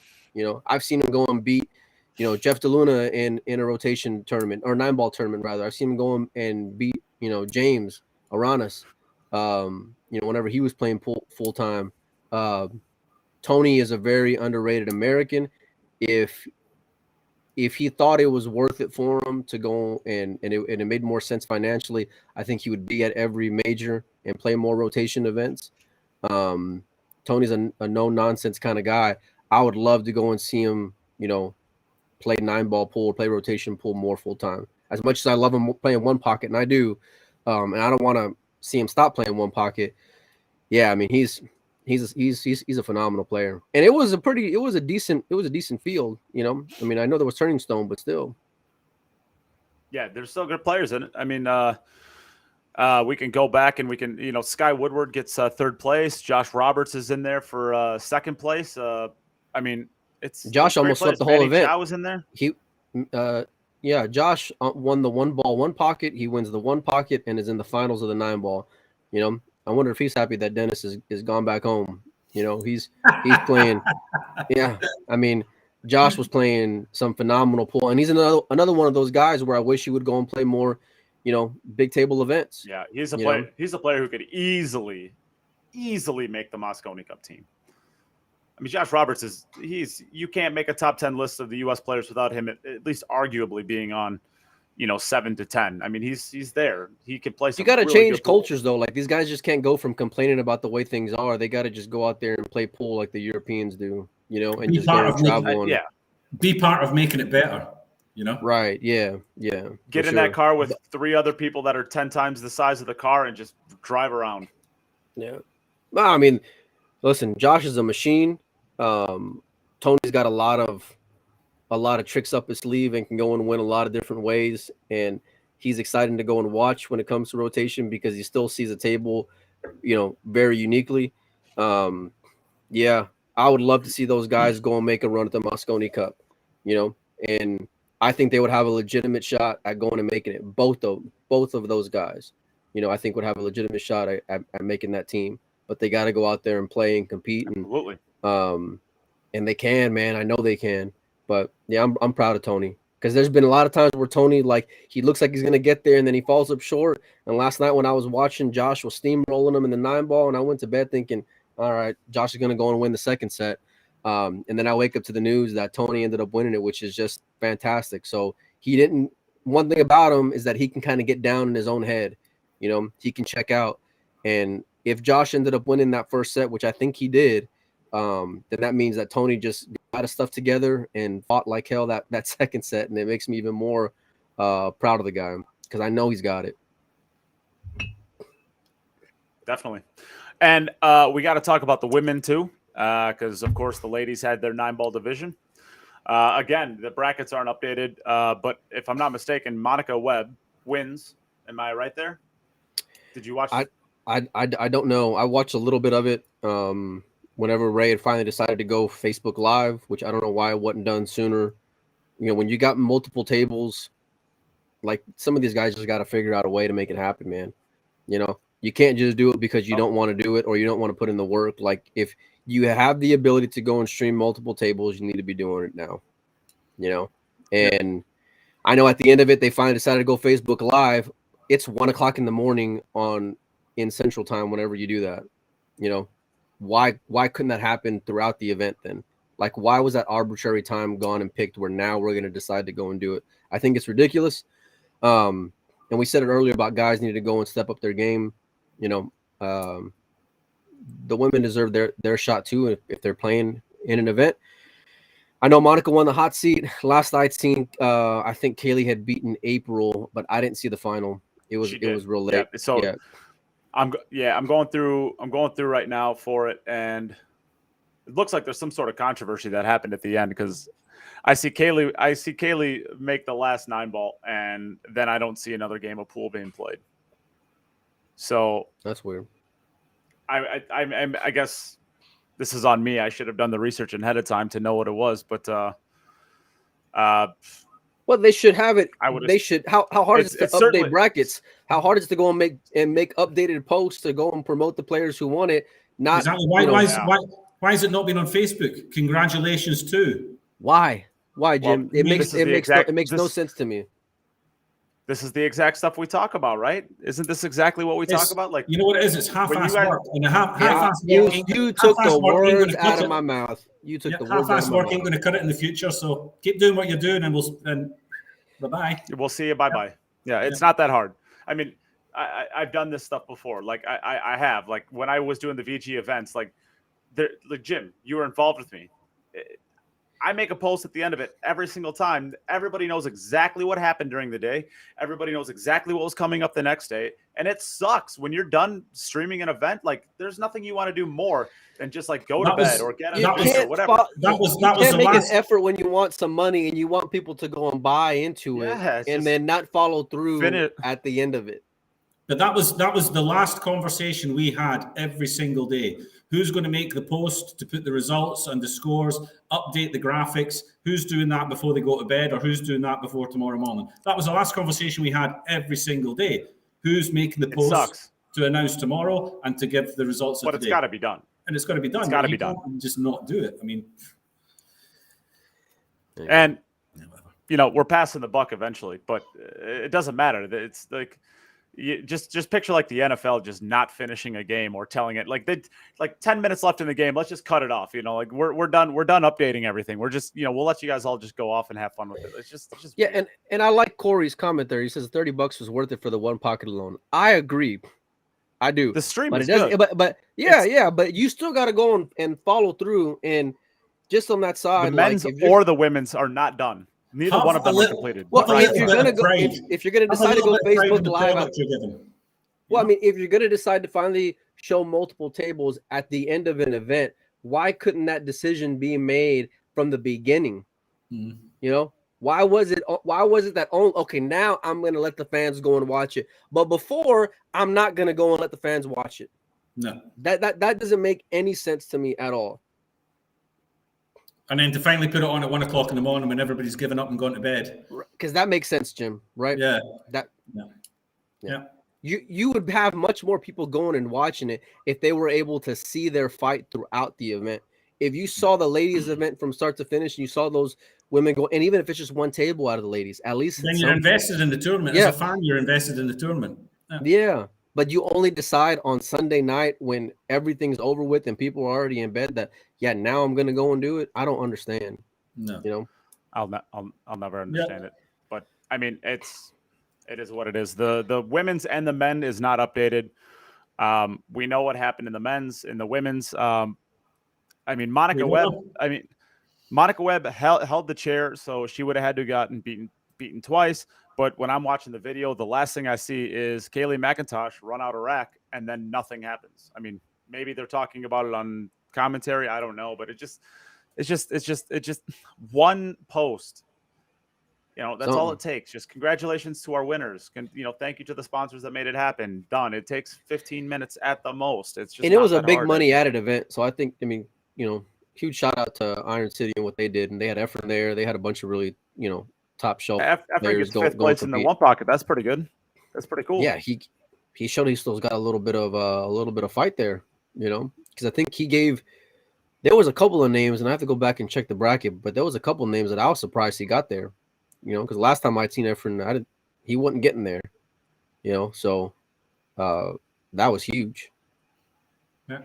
I've seen him go and beat, Jeff DeLuna in a rotation tournament, or 9-ball tournament rather. I've seen him go and beat James Aranas, whenever he was playing full time. Tony is a very underrated American. If he thought it was worth it for him to go and it made more sense financially, I think he would be at every major and play more rotation events. Tony's a no nonsense kind of guy. I would love to go and see him, play 9-ball pool, play rotation pool more full time. As much as I love him playing one pocket, and I do, and I don't want to see him stop playing one pocket. Yeah, I mean he's a phenomenal player, and it was a decent field. I mean I know there was Turning Stone, but still. Yeah, there's still good players in it. I mean, we can go back and we can, Sky Woodward gets third place. Josh Roberts is in there for second place. I mean, Josh almost swept the whole Manny event. Chow was in there. Josh won the 1-ball 1 pocket. He wins the 1 pocket and is in the finals of the 9-ball. I wonder if he's happy that Dennis is gone back home. He's playing. Yeah, I mean, Josh was playing some phenomenal pool, and he's another one of those guys where I wish he would go and play more, big table events. Yeah, he's a player. He's a player who could easily make the Moscone Cup team. I mean, Josh Roberts you can't make a top 10 list of the U.S. players without him at least arguably being on, 7 to 10. I mean, he's there. He can play. You got to change cultures though. Like these guys just can't go from complaining about the way things are. They got to just go out there and play pool like the Europeans do, and just go and travel. Yeah, be part of making it better. Right? Yeah. Get in that car with 3 other people that are 10 times the size of the car and just drive around. Yeah. Well, I mean, listen, Josh is a machine. Tony's got a lot of tricks up his sleeve and can go and win a lot of different ways. And he's exciting to go and watch when it comes to rotation because he still sees a table, very uniquely. Yeah, I would love to see those guys go and make a run at the Moscone Cup, and I think they would have a legitimate shot at going and making it. Both of those guys, I think would have a legitimate shot at making that team, but they got to go out there and play and compete. Absolutely. And they can, man. I know they can. But yeah, I'm proud of Tony because there's been a lot of times where Tony, like, he looks like he's gonna get there and then he falls up short. And last night when I was watching, Josh was steamrolling him in the 9-ball, and I went to bed thinking, all right, Josh is gonna go and win the second set. And then I wake up to the news that Tony ended up winning it, which is just fantastic. So he didn't. One thing about him is that he can kind of get down in his own head. He can check out. And if Josh ended up winning that first set, which I think he did, then that means that Tony just got his stuff together and fought like hell that second set, and it makes me even more proud of the guy because I know he's got it. Definitely. And we got to talk about the women too, because of course the ladies had their 9-ball division. Again, the brackets aren't updated, but if I'm not mistaken, Monica Webb wins. Am I right there? Did you watch? I don't know. I watched a little bit of it. Whenever Ray had finally decided to go Facebook Live, which I don't know why it wasn't done sooner. When you got multiple tables, like some of these guys just got to figure out a way to make it happen, man. You can't just do it because you don't want to do it or you don't want to put in the work. Like if you have the ability to go and stream multiple tables, you need to be doing it now, And I know at the end of it, they finally decided to go Facebook Live. It's 1:00 in the morning in Central Time. Whenever you do that, Why couldn't that happen throughout the event then? Like, why was that arbitrary time gone and picked where now we're going to decide to go and do it? I think it's ridiculous. And we said it earlier about guys needing to go and step up their game. The women deserve their shot too if they're playing in an event. I know Monica won the hot seat. Last I'd seen, I think Kaylee had beaten April, but I didn't see the final. It was real late. Yeah. So yeah. I'm going through right now for it, and it looks like there's some sort of controversy that happened at the end because I see Kaylee make the last 9-ball, and then I don't see another game of pool being played. So that's weird. I guess this is on me. I should have done the research ahead of time to know what it was, but well, they should have it. They should. How hard is it to update brackets? How hard is it to go and make updated posts to go and promote the players who won it? Not exactly. Why has it not been on Facebook? Congratulations too. Why, Jim? Well, it makes no sense to me. This is the exact stuff we talk about, right? Isn't this exactly what we talk about? Like, you know what it is? It's half-assed guys- work. And half-assed work. You took the half-assed work ain't words gonna out cut of it. my mouth. You took the words out Half-assed of my work ain't mouth. going to cut it in the future. So keep doing what you're doing, and bye-bye. we'll see you. Bye-bye. Yeah, it's not that hard. I mean, I've done this stuff before. Like I have, like when I was doing the VG events, like Jim, you were involved with me. I make a post at the end of it every single time. Everybody knows exactly what happened during the day. Everybody knows exactly what was coming up the next day. And it sucks when you're done streaming an event. Like, there's nothing you want to do more than just like go to bed or get on or whatever. You can't make an effort when you want some money and you want people to go and buy into it and then not follow through at the end of it. But that was the last conversation we had every single day. Who's going to make the post to put the results and the scores, update the graphics? Who's doing that before they go to bed, or who's doing that before tomorrow morning? That was the last conversation we had every single day. Who's making the post to announce tomorrow and to give the results of the day? But it's got to be done. And it's got to be done. It's got to be done. Just not do it. I mean, and we're passing the buck eventually, but it doesn't matter. It's like, you just picture like the NFL just not finishing a game or telling it like 10 minutes left in the game. Let's just cut it off. Like we're done updating everything. We're just, we'll let you guys all just go off and have fun with it. It's just yeah. And I like Corey's comment there. He says $30 was worth it for the one pocket alone. I agree. I do. The stream but is it doesn't, good. but yeah, but you still got to go and follow through, and just on that side, the men's or the women's are not done. Neither one of them are completed. Well, if you're gonna go, if you're gonna decide to go Facebook Live, well, I mean, if you're gonna decide to finally show multiple tables at the end of an event, why couldn't that decision be made from the beginning? Mm-hmm. Why was it that okay, now I'm gonna let the fans go and watch it, but before I'm not gonna go and let the fans watch it? No, that doesn't make any sense to me at all. And then to finally put it on at 1 o'clock in the morning when everybody's given up and gone to bed. Because that makes sense, Jim, right? Yeah. Yeah. You would have much more people going and watching it if they were able to see their fight throughout the event. If you saw the ladies event from start to finish and you saw those women go, and even if it's just one table out of the ladies, at least then you're invested in the tournament. As a fan, you're invested in the tournament. Yeah. But you only decide on Sunday night when everything's over with and people are already in bed that, now I'm going to go and do it. I don't understand. No. I'll never understand it. But I mean, it is what it is. The women's and the men is not updated. We know what happened in the men's, in the women's. I mean, Monica Webb held the chair, so she would have had to have gotten beaten twice. But when I'm watching the video, the last thing I see is Kaylee McIntosh run out of rack, and then nothing happens. I mean, maybe they're talking about it on commentary. I don't know, but it's just one post. That's all it takes. Just congratulations to our winners. Thank you to the sponsors that made it happen. Done. It takes 15 minutes at the most. It's just, and it was a big money added event. So I think, huge shout out to Iron City and what they did, and they had effort there. They had a bunch of really, top shelf. After he gets fifth place in the one pocket, that's pretty good. That's pretty cool. Yeah, he showed he still got a little bit of fight there, because I think there was a couple of names, and I have to go back and check the bracket, but there was a couple of names that I was surprised he got there, because last time I'd seen Efren, he wasn't getting there, so that was huge. Yeah.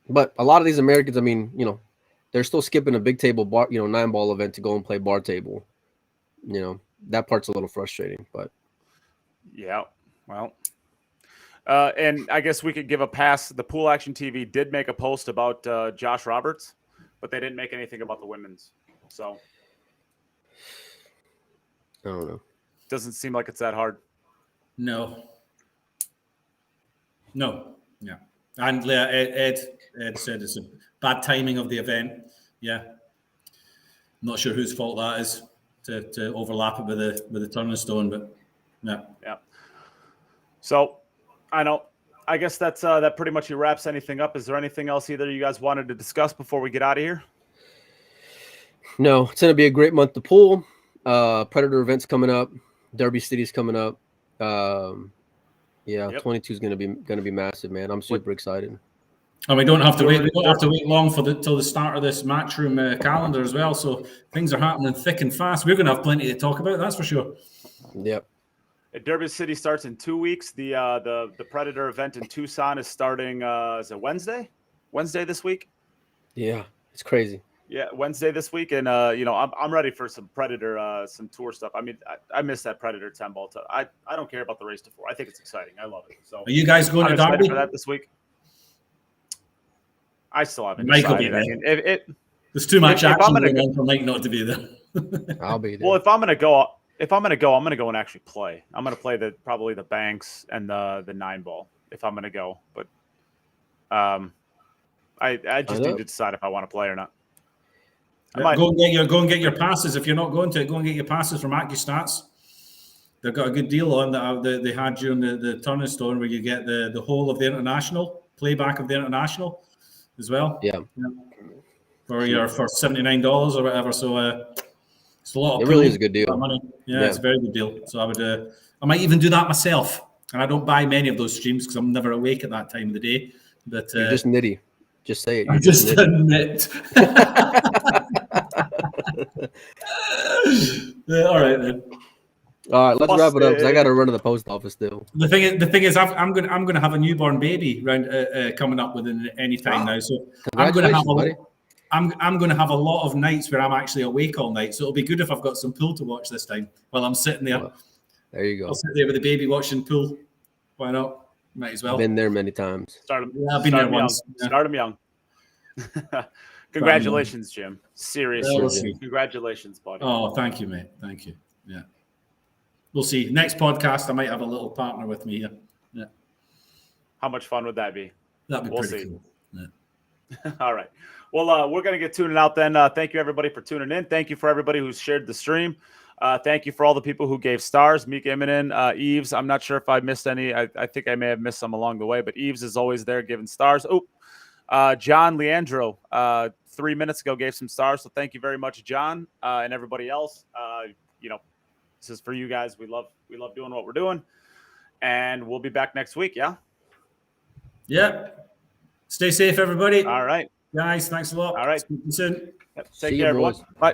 But a lot of these Americans, I mean, they're still skipping a big table bar, 9-ball event to go and play bar table. That part's a little frustrating, but yeah, well, and I guess we could give a pass. The Pool Action TV did make a post about Josh Roberts, but they didn't make anything about the women's. So I don't know. Doesn't seem like it's that hard. No. Yeah. And Ed said it's a bad timing of the event. Yeah. Not sure whose fault that is to overlap it with the Turning Stone, but yeah. So I guess that pretty much wraps anything up. Is there anything else either you guys wanted to discuss before we get out of here? No, it's gonna be a great month to pool. Predator events coming up, Derby City's coming up. 22 is gonna be massive, man. I'm super excited. And we don't have to wait. We don't have to wait long till the start of this Matchroom calendar as well. So things are happening thick and fast. We're going to have plenty to talk about. That's for sure. Yep. Derby City starts in 2 weeks. The Predator event in Tucson is starting. Is it Wednesday? Wednesday this week? Yeah, it's crazy. Yeah, Wednesday this week, and I'm ready for some Predator, some tour stuff. I mean, I miss that Predator 10 ball. I don't care about the race to 4. I think it's exciting. I love it. So Are you guys going I'm to excited Derby? for that this week. I still haven't Mike will be decided. there. I mean, There's too much if I'm action gonna going on for Mike not to be there. I'll be there. well, if I'm gonna go, I'm gonna go and actually play. I'm gonna play probably the Banks and the 9 ball if I'm gonna go. But I just need to decide if I want to play or not. Go and get your passes. If you're not going to it, go and get your passes from AccuStats. They've got a good deal on that they had during the Turnerstone, where you get the whole of the international playback of the international as well. Yeah. For $79 or whatever. So it's a lot. It really is a good deal. Money. Yeah, it's a very good deal. So I might even do that myself. And I don't buy many of those streams because I'm never awake at that time of the day. But you're just nitty. Just say it. I just admit. All right then. All right, let's wrap it up because I got to run to the post office still. The thing is, I'm gonna have a newborn baby coming up within any time now. So I'm gonna have a lot of nights where I'm actually awake all night. So it'll be good if I've got some pool to watch this time while I'm sitting there. There you go. I'll sit there with the baby watching pool. Why not? Might as well. Been there many times. I've been there once. Start them young. Congratulations, Jim. Seriously, congratulations, buddy. Oh, thank you, mate. Thank you. Yeah. We'll see. Next podcast, I might have a little partner with me here. Yeah. How much fun would that be? That'd be pretty see. cool. Yeah. All right. Well, we're going to get tuning out then. Thank you, everybody, for tuning in. Thank you for everybody who's shared the stream. Thank you for all the people who gave stars. Meek Immonen, Eves. I'm not sure if I missed any. I think I may have missed some along the way, but Eves is always there giving stars. John Leandro, 3 minutes ago, gave some stars. So thank you very much, John, and everybody else. This is for you guys. We love doing what we're doing, and we'll be back next week. Yeah. Yeah. Stay safe, everybody. All right, guys. Thanks a lot. All right. Speak to you soon. Take care, everyone. Bye.